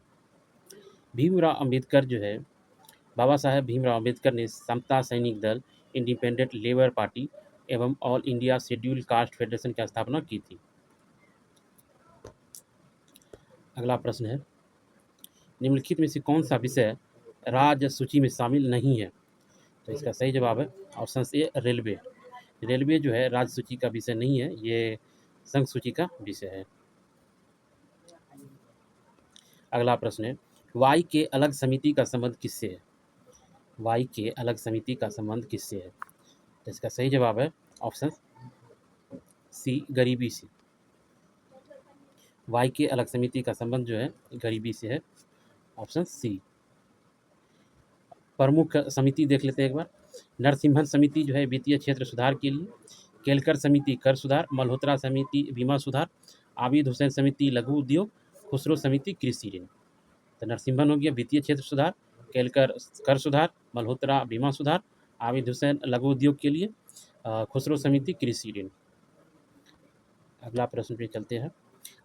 भीमराव अंबेडकर जो है, बाबा साहेब भीमराव अंबेडकर ने समता सैनिक दल, इंडिपेंडेंट लेबर पार्टी एवं all India schedule caste federation की स्थापना की थी। अगला प्रश्न है, निम्नलिखित में से कौन सा विषय राज्य सूची में शामिल नहीं है? तो इसका सही जवाब है ऑप्शन ए, रेलवे। रेलवे जो है राज्य सूची का विषय नहीं है, ये संघ सूची का विषय है। अगला प्रश्न है, वाई के अलग समिति का संबंध किससे है? वाई के अलग समिति का संबंध किससे है? तो इसका सही जवाब है ऑप्शन सी, गरीबी से। वाई के अलग समिति का संबंध जो है गरीबी से है, ऑप्शन सी। प्रमुख समिति देख लेते हैं एक बार। नरसिम्हन समिति जो है वित्तीय क्षेत्र सुधार के लिए, केलकर समिति कर सुधार, मल्होत्रा समिति बीमा सुधार, आबिद हुसैन समिति लघु उद्योग, खुसरो समिति कृषि ऋण। तो नरसिम्हन हो गया वित्तीय क्षेत्र सुधार, केलकर कर सुधार, मल्होत्रा बीमा सुधार, आबिद हुसैन लघु उद्योग के लिए, खुसरो समिति कृषि ऋण। अगला प्रश्न पे चलते हैं,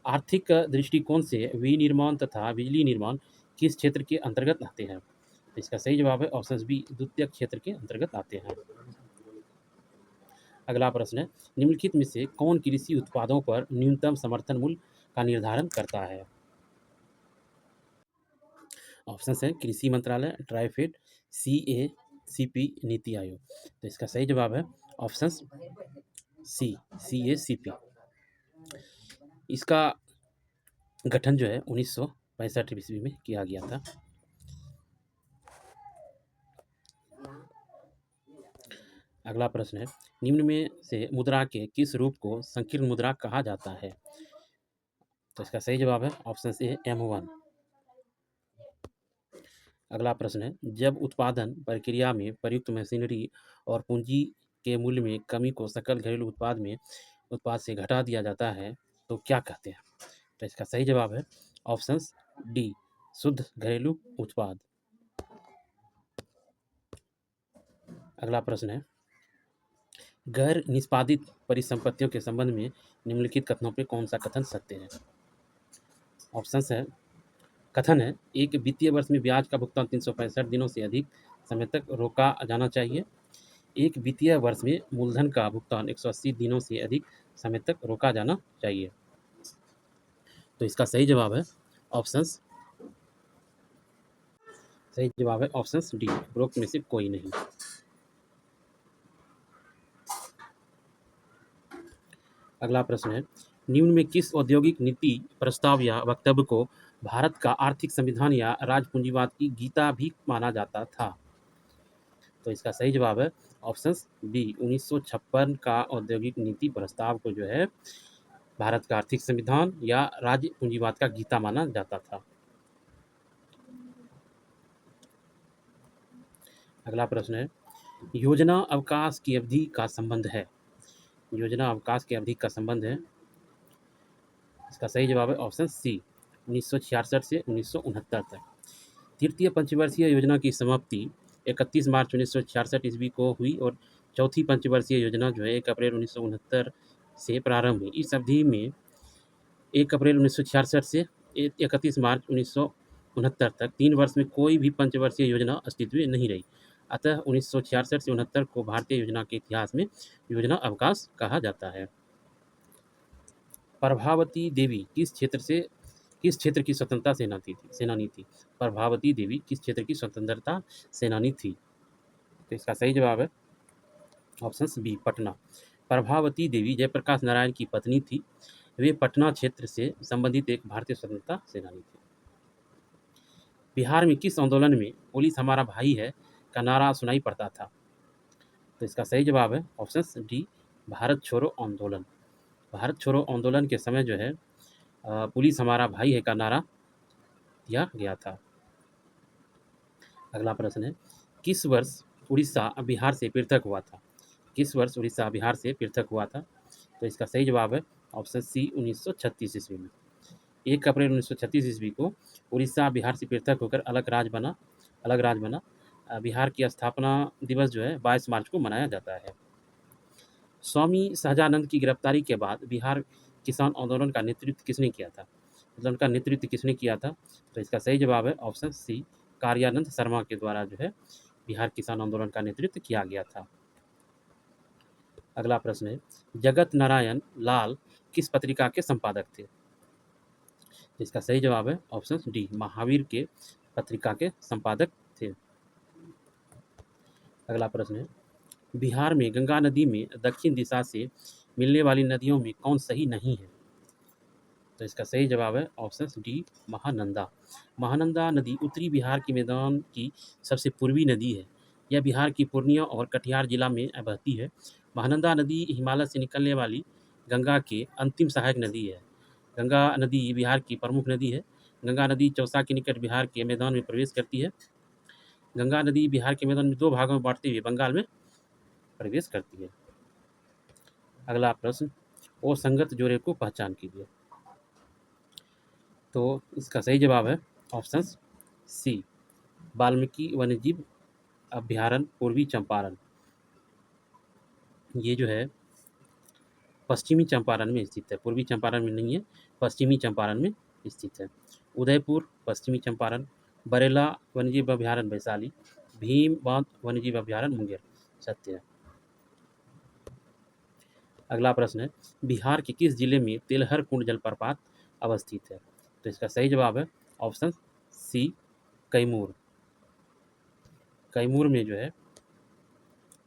आर्थिक दृष्टिकोण से विनिर्माण तथा बिजली निर्माण किस क्षेत्र के अंतर्गत आते हैं? तो इसका सही जवाब है ऑप्शन बी, द्वितीयक क्षेत्र के अंतर्गत आते हैं। अगला प्रश्न है, निम्नलिखित में से कौन कृषि उत्पादों पर न्यूनतम समर्थन मूल्य का निर्धारण करता है? ऑप्शन है कृषि मंत्रालय, ट्राइफेड, CACP, नीति आयोग। तो इसका सही जवाब है ऑप्शन सी, CACP। इसका गठन जो है 1965 ईस्वी में किया गया था। अगला प्रश्न है, निम्न में से मुद्रा के किस रूप को संकीर्ण मुद्रा कहा जाता है? तो इसका सही जवाब है ऑप्शन ए, M1। अगला प्रश्न है, जब उत्पादन प्रक्रिया में प्रयुक्त मशीनरी और पूंजी के मूल्य में कमी को सकल घरेलू उत्पाद से घटा दिया जाता है तो क्या कहते हैं? तो इसका सही जवाब है ऑप्शन डी, शुद्ध घरेलू उत्पाद। अगला प्रश्न है, गैर निष्पादित परिसंपत्तियों के संबंध में निम्नलिखित कथनों पे कौन सा कथन सत्य है? ऑप्शन है, कथन है, एक वित्तीय वर्ष में ब्याज का भुगतान 365 दिनों से अधिक समय तक रोका जाना चाहिए। एक वित्तीय वर्ष में मूलधन का भुगतान 180 दिनों से अधिक समय तक रोका जाना चाहिए। तो इसका सही जवाब है ऑप्शन डी, उपरोक्त में से कोई नहीं। अगला प्रश्न है, निम्न में किस औद्योगिक नीति प्रस्ताव या वक्तव्य को भारत का आर्थिक संविधान या राजपूंजीवाद की गीता भी माना जाता था? तो इसका सही जवाब है ऑप्शन बी, 1956 का औद्योगिक नीति प्रस्ताव को जो है भारत का आर्थिक संविधान या राज्य पूंजीवाद का गीता माना जाता था। अगला प्रश्न है, योजना अवकाश की अवधि का संबंध है? योजना अवकाश की अवधि का संबंध है, इसका सही जवाब है ऑप्शन सी, 1966 से 1969 तक। तृतीय पंचवर्षीय योजना की समाप्ति 31 मार्च 1966 ईस्वी को हुई और चौथी पंचवर्षीय योजना जो है 1 अप्रैल 1969 से प्रारंभ हुई। इस अवधि में 1 अप्रैल 1966 से 31 मार्च 1969 तक 3 वर्ष में कोई भी पंचवर्षीय योजना अस्तित्व में नहीं रही। अतः 1966 से 69 को भारतीय योजना के इतिहास में योजना अवकाश कहा जाता है। प्रभावती देवी किस क्षेत्र की स्वतंत्रता सेनानी थी? प्रभावती देवी किस क्षेत्र की स्वतंत्रता सेनानी थी? तो इसका सही जवाब है ऑप्शन बी, पटना। प्रभावती देवी जयप्रकाश नारायण की पत्नी थी। वे पटना क्षेत्र से संबंधित एक भारतीय स्वतंत्रता सेनानी थी। बिहार में किस आंदोलन में पुलिस हमारा भाई है का नारा सुनाई पड़ता था? तो इसका सही जवाब है ऑप्शन डी, भारत छोड़ो आंदोलन। भारत छोड़ो आंदोलन के समय जो है पुलिस हमारा भाई है का नारा दिया गया था। अगला प्रश्न है, किस वर्ष उड़ीसा बिहार से पृथक हुआ था? किस वर्ष उड़ीसा बिहार से पृथक हुआ था? तो इसका सही जवाब है ऑप्शन सी, 1936 ईस्वी में। 1 अप्रैल 1936 ईस्वी को उड़ीसा बिहार से पृथक होकर अलग राज्य बना। बिहार की स्थापना दिवस जो है 22 मार्च को मनाया जाता है। स्वामी सहजानंद की गिरफ्तारी के बाद बिहार किसान आंदोलन का नेतृत्व किसने किया था? मतलब उनका नेतृत्व किसने किया था? तो इसका सही जवाब है ऑप्शन सी, कार्यानंद शर्मा के द्वारा जो है बिहार किसान आंदोलन का नेतृत्व किया गया था। अगला प्रश्न है, जगत नारायण लाल किस पत्रिका के संपादक थे? इसका सही जवाब है ऑप्शन डी, महावीर के पत्रिका के संपादक थे। अगला प्रश्न है, बिहार में गंगा नदी में दक्षिण दिशा से मिलने वाली नदियों में कौन सही नहीं है? तो इसका सही जवाब है ऑप्शन डी, महानंदा। महानंदा नदी उत्तरी बिहार के मैदान की सबसे पूर्वी नदी है। यह बिहार की पूर्णिया और कटिहार जिला में बहती है। महानंदा नदी हिमालय से निकलने वाली गंगा के अंतिम सहायक नदी है। गंगा नदी बिहार की प्रमुख नदी है। गंगा नदी चौसा के निकट बिहार के मैदान में प्रवेश करती है। गंगा नदी बिहार के मैदान में 2 भागों में बांटते हुए बंगाल में प्रवेश करती है। अगला प्रश्न, ओ संगत जोड़े को पहचान कीजिए। तो इसका सही जवाब है ऑप्शन सी, वाल्मीकि वन्यजीव अभ्यारण्य पूर्वी चंपारण। ये जो है पश्चिमी चंपारण में स्थित है, पूर्वी चंपारण में नहीं है, पश्चिमी चंपारण में स्थित है। उदयपुर पश्चिमी चंपारण, बरेला वन्यजीव अभ्यारण्य वैशाली, भीम बांध वन्यजीव अभ्यारण्य मुंगेर। सत्य है। अगला प्रश्न है, बिहार के किस जिले में तेलहर कुंड जलप्रपात अवस्थित है? तो इसका सही जवाब है ऑप्शन सी, कैमूर। कैमूर में जो है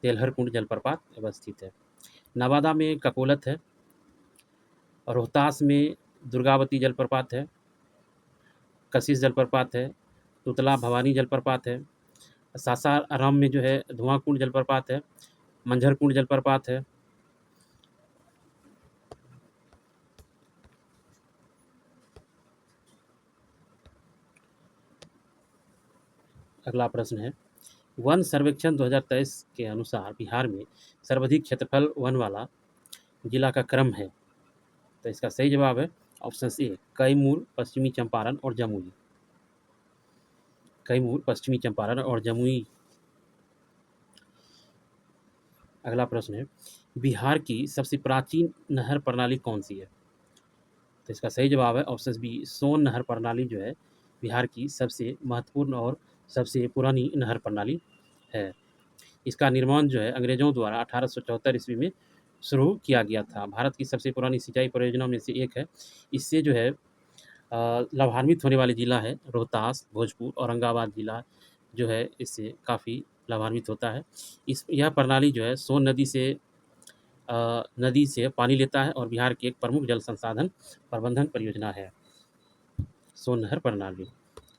तेलहर कुंड जलप्रपात अवस्थित है। नवादा में ककोलत है। रोहतास में दुर्गावती जलप्रपात है। कशिश जलप्रपात है। तुतला भवानी जलप्रपात है। सासाराम में जो है धुआं कुंड जलप्रपात है। मंझर कुंड जलप्रपात है। अगला प्रश्न है, वन सर्वेक्षण 2023 के अनुसार बिहार में सर्वाधिक क्षेत्रफल वन वाला जिला का क्रम है। तो इसका सही जवाब है ऑप्शन सी, कैमूर पश्चिमी चंपारण और जमुई। कैमूर पश्चिमी चंपारण और जमुई। अगला प्रश्न है, बिहार की सबसे प्राचीन नहर प्रणाली कौन सी है? तो इसका सही जवाब है ऑप्शन बी, सोन नहर प्रणाली जो है बिहार की सबसे महत्वपूर्ण और सबसे पुरानी नहर प्रणाली है। इसका निर्माण जो है अंग्रेजों द्वारा 1874 ईस्वी में शुरू किया गया था। भारत की सबसे पुरानी सिंचाई परियोजनाओं में से एक है। इससे जो है लाभान्वित होने वाले जिला है रोहतास, भोजपुर, औरंगाबाद जिला जो है इससे काफ़ी लाभान्वित होता है। यह प्रणाली जो है सोन नदी से पानी लेता है और बिहार की एक प्रमुख जल संसाधन प्रबंधन परियोजना है सोन नहर प्रणाली।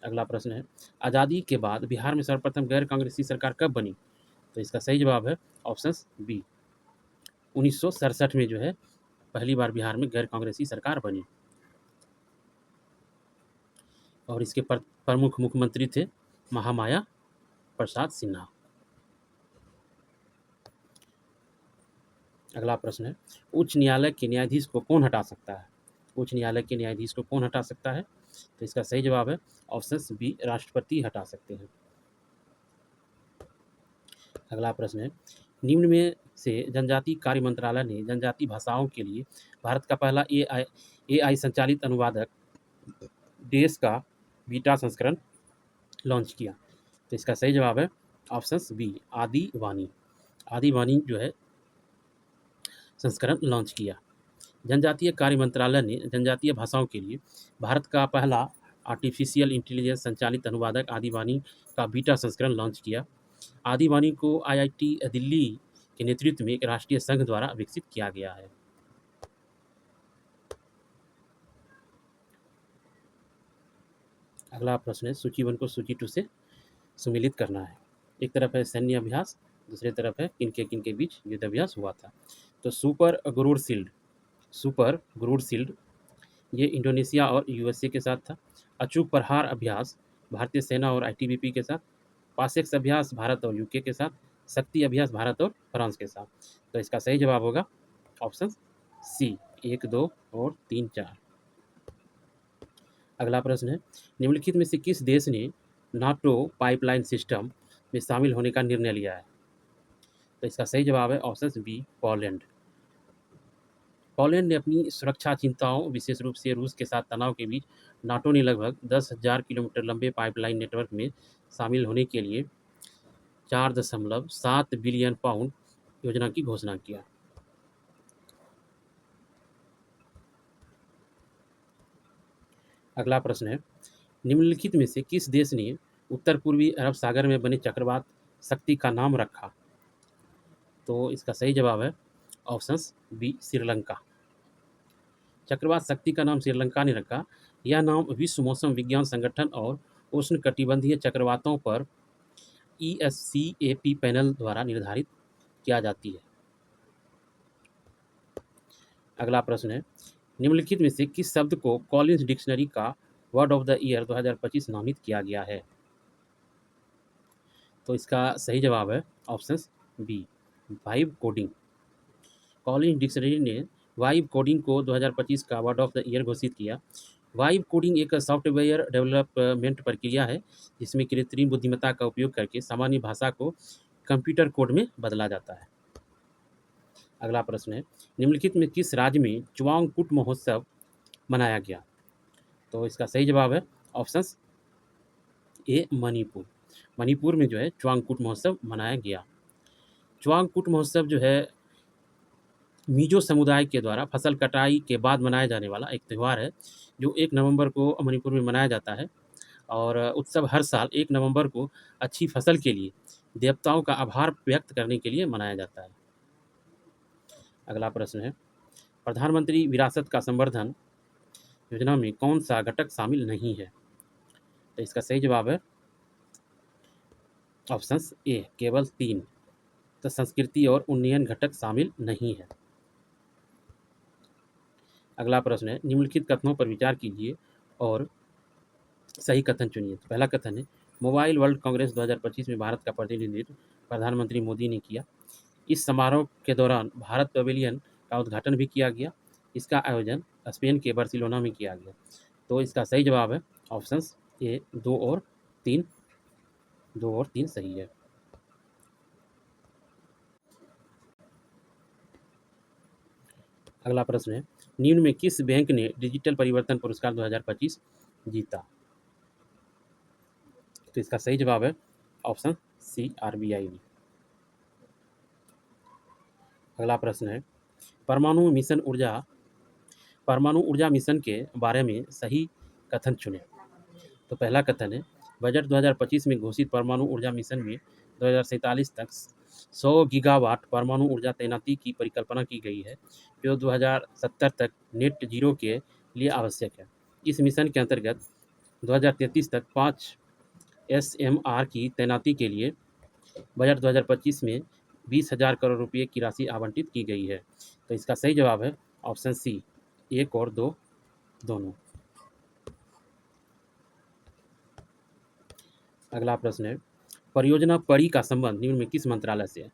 अगला प्रश्न है, आज़ादी के बाद बिहार में सर्वप्रथम गैर कांग्रेसी सरकार कब बनी? तो इसका सही जवाब है ऑप्शन बी, 1967 में जो है पहली बार बिहार में गैर कांग्रेसी सरकार बनी और इसके प्रमुख मुख्यमंत्री थे महामाया प्रसाद सिन्हा। अगला प्रश्न है, उच्च न्यायालय के न्यायाधीश को कौन हटा सकता है? उच्च न्यायालय के न्यायाधीश को कौन हटा सकता है? तो इसका सही जवाब है ऑप्शन बी, राष्ट्रपति हटा सकते हैं। अगला प्रश्न है, निम्न में से जनजातीय कार्य मंत्रालय ने जनजातीय भाषाओं के लिए भारत का पहला AI संचालित अनुवादक देश का बीटा संस्करण लॉन्च किया? तो इसका सही जवाब है ऑप्शन बी, आदिवानी। आदिवानी जो है संस्करण लॉन्च किया। जनजातीय कार्य मंत्रालय ने जनजातीय भाषाओं के लिए भारत का पहला आर्टिफिशियल इंटेलिजेंस संचालित अनुवादक आदिवानी का बीटा संस्करण लॉन्च किया। आदिवानी को IIT दिल्ली के नेतृत्व में एक राष्ट्रीय संघ द्वारा विकसित किया गया है। अगला प्रश्न है सूची 1 को सूची 2 से सम्मिलित करना है। एक तरफ है सैन्य अभ्यास, दूसरी तरफ है किनके बीच युद्ध अभ्यास हुआ था। तो सुपर गरुड़ शील्ड ये इंडोनेशिया और यूएसए के साथ था। अचूक प्रहार अभ्यास भारतीय सेना और आईटीबीपी के साथ। पासेक्स अभ्यास भारत और यूके के साथ। शक्ति अभ्यास भारत और फ्रांस के साथ। तो इसका सही जवाब होगा ऑप्शन सी 1, 2 और 3, 4। अगला प्रश्न है निम्नलिखित में से किस देश ने नाटो पाइपलाइन सिस्टम में शामिल होने का निर्णय लिया है? तो इसका सही जवाब है ऑप्शन बी पोलैंड। पोलैंड ने अपनी सुरक्षा चिंताओं विशेष रूप से रूस के साथ तनाव के बीच नाटो ने लगभग 10,000 किलोमीटर लंबे पाइपलाइन नेटवर्क में शामिल होने के लिए 4.7 बिलियन पाउंड योजना की घोषणा किया। अगला प्रश्न है निम्नलिखित में से किस देश ने उत्तर पूर्वी अरब सागर में बने चक्रवात शक्ति का नाम रखा? तो इसका सही जवाब है ऑप्शन बी श्रीलंका। चक्रवात शक्ति का नाम श्रीलंका ने रखा। यह नाम विश्व मौसम विज्ञान संगठन और उष्णकटिबंधीय चक्रवातों पर ESCAP पैनल द्वारा निर्धारित किया जाती है। अगला प्रश्न है निम्नलिखित में से किस शब्द को कॉलिंस डिक्शनरी का वर्ड ऑफ द ईयर 2025 नामित किया गया है? तो इसका सही जवाब है option B vibe coding. Collins dictionary ने वाइब कोडिंग को 2025 का वर्ड ऑफ द ईयर घोषित किया। वाइब कोडिंग एक सॉफ्टवेयर डेवलपमेंट प्रक्रिया है जिसमें कृत्रिम बुद्धिमत्ता का उपयोग करके सामान्य भाषा को कंप्यूटर कोड में बदला जाता है। अगला प्रश्न है निम्नलिखित में किस राज्य में च्वांगकुट महोत्सव मनाया गया? तो इसका सही जवाब है ऑप्शन ए मणिपुर। मणिपुर में जो है च्वांगकुट महोत्सव मनाया गया। च्वांगकुट महोत्सव जो है मिजो समुदाय के द्वारा फसल कटाई के बाद मनाया जाने वाला एक त्यौहार है जो 1 नवंबर को मणिपुर में मनाया जाता है। और उत्सव हर साल 1 नवंबर को अच्छी फसल के लिए देवताओं का आभार व्यक्त करने के लिए मनाया जाता है। अगला प्रश्न है प्रधानमंत्री विरासत का संवर्धन योजना में कौन सा घटक शामिल नहीं है? तो इसका सही जवाब है ऑप्शन ए केवल 3। तो संस्कृति और उन्नयन घटक शामिल नहीं है। अगला प्रश्न है निम्नलिखित कथनों पर विचार कीजिए और सही कथन चुनिए। तो पहला कथन है मोबाइल वर्ल्ड कांग्रेस 2025 में भारत का प्रतिनिधित्व प्रधानमंत्री मोदी ने किया। इस समारोह के दौरान भारत पवेलियन का उद्घाटन भी किया गया। इसका आयोजन स्पेन के बार्सिलोना में किया गया। तो इसका सही जवाब है ऑप्शन ए 2 और 3। 2 और 3 सही है। अगला प्रश्न है निम्न में किस बैंक ने डिजिटल परिवर्तन पुरस्कार 2025 जीता? तो इसका सही जवाब है ऑप्शन सी RBI ने। अगला प्रश्न है परमाणु ऊर्जा मिशन के बारे में सही कथन चुनें। तो पहला कथन है बजट 2025 में घोषित परमाणु ऊर्जा मिशन में 2047 तक 100 गीगावाट परमाणु ऊर्जा तैनाती की परिकल्पना की गई है जो 2070 तक नेट जीरो के लिए आवश्यक है। इस मिशन के अंतर्गत 2033 तक 5 SMR की तैनाती के लिए बजट 2025 में 20,000 करोड़ रुपये की राशि आवंटित की गई है। तो इसका सही जवाब है ऑप्शन सी 1 और 2 दोनों। अगला प्रश्न है परियोजना परी का संबंध निम्न में किस मंत्रालय से है?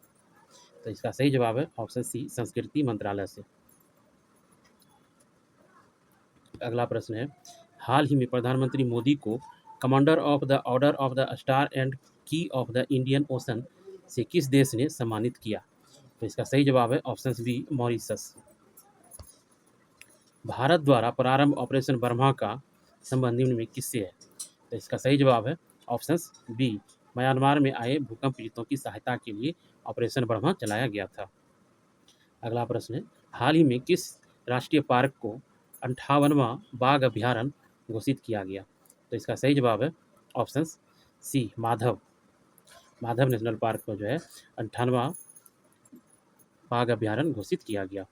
तो इसका सही जवाब है ऑप्शन सी संस्कृति मंत्रालय से। अगला प्रश्न है हाल ही में प्रधानमंत्री मोदी को commander of the order of the star and की ऑफ द इंडियन ओशन से किस देश ने सम्मानित किया? तो इसका सही जवाब है ऑप्शन बी मॉरिशस। भारत द्वारा प्रारंभ ऑपरेशन बर्मा का संबंध निम्न में किससे है? तो इसका सही जवाब है ऑप्शन बी म्यांमार में आए भूकंप पीड़ितों की सहायता के लिए ऑपरेशन बर्मा चलाया गया था। अगला प्रश्न है हाल ही में किस राष्ट्रीय पार्क को 58वां बाघ अभ्यारण्य घोषित किया गया? तो इसका सही जवाब है option C Madhav National Park को जो है 58वां बाघ अभ्यारण्य घोषित किया गया।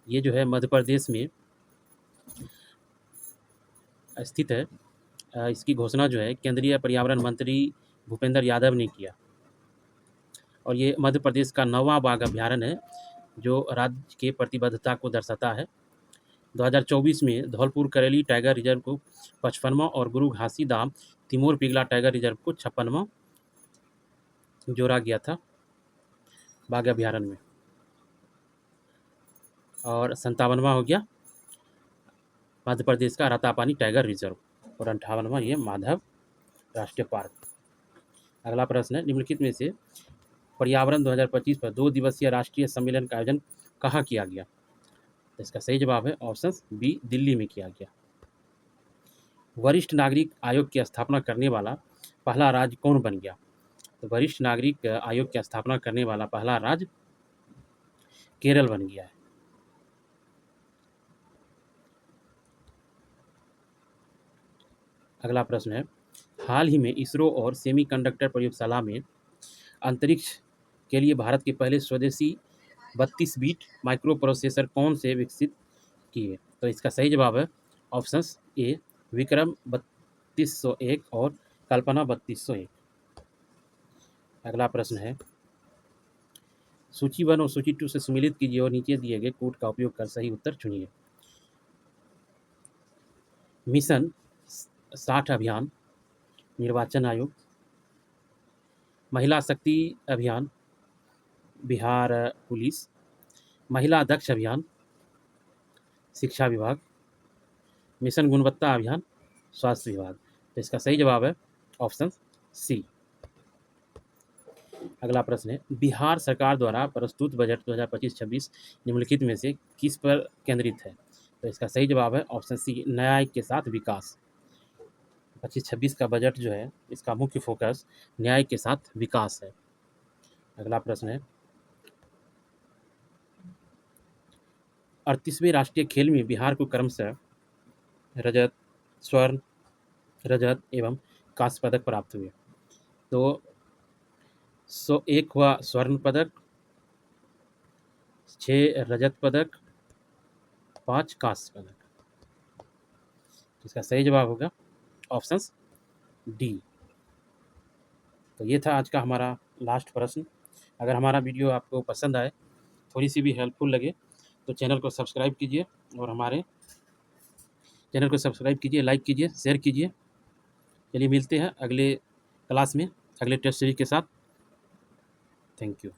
ये जो है मध्य प्रदेश में स्थित है इसकी घोषणा जो है केंद्रीय पर्यावरण मंत्री भूपेंद्र यादव ने किया और ये मध्य प्रदेश का 9वां बाघ अभ्यारण्य है जो राज्य के प्रतिबद्धता को दर्शाता है। 2024 में धौलपुर करेली टाइगर रिजर्व को 55वां और गुरु घासीदाम तिमोर पिगला टाइगर रिजर्व को 56वां जोड़ा गया था बाघ अभ्यारण्य में, और 57वां हो गया मध्य प्रदेश का रातापानी टाइगर रिजर्व और 58वां ये माधव राष्ट्रीय पार्क। अगला प्रश्न है, निम्नलिखित में से पर्यावरण 2025 पर 2 दिवसीय राष्ट्रीय सम्मेलन का आयोजन कहाँ किया गया? तो इसका सही जवाब है ऑप्शन बी, दिल्ली में किया गया। वरिष्ठ नागरिक आयोग की स्थापना करने वाला पहला राज्य कौन बन गया? तो वरिष्ठ नागरिक आयोग की स्थापना करने वाला पहला राज्य केरल बन गया है। अगला प्रश्न है, हाल ही में इसरो और सेमीकंडक्टर प्रयोगशाला में अंतरिक्ष के लिए भारत के पहले स्वदेशी 32 बिट माइक्रो प्रोसेसर कौन से विकसित किए? तो इसका सही जवाब है ऑप्शन ए, विक्रम 3201 और कल्पना 3201। अगला प्रश्न है, सूची 1 और सूची 2 से सम्मिलित कीजिए और नीचे दिए गए कोड का उपयोग कर सही उत्तर चुनिए। मिशन 60 अभियान, निर्वाचन आयोग। महिला शक्ति अभियान, बिहार पुलिस। महिला दक्ष अभियान, शिक्षा विभाग। मिशन गुणवत्ता अभियान, स्वास्थ्य विभाग। तो इसका सही जवाब है ऑप्शन सी। अगला प्रश्न है, बिहार सरकार द्वारा प्रस्तुत बजट 2025-26 निम्नलिखित में से किस पर केंद्रित है? तो इसका सही जवाब है ऑप्शन सी, न्याय के साथ विकास। 25-26 का बजट जो है इसका मुख्य फोकस न्याय के साथ विकास है। अगला प्रश्न है, 38वें राष्ट्रीय खेल में बिहार को क्रमशः रजत, स्वर्ण, रजत एवं कांस्य पदक प्राप्त हुए। तो 101 हुआ स्वर्ण पदक, 6 रजत पदक, 5 कांस्य पदक। इसका सही जवाब होगा ऑप्शन डी। तो ये था आज का हमारा लास्ट प्रश्न। अगर हमारा वीडियो आपको पसंद आए, थोड़ी सी भी हेल्पफुल लगे तो चैनल को सब्सक्राइब कीजिए और हमारे चैनल को सब्सक्राइब कीजिए, लाइक कीजिए, शेयर कीजिए। चलिए मिलते हैं अगले क्लास में अगले टेस्ट सीरीज के साथ। Thank you.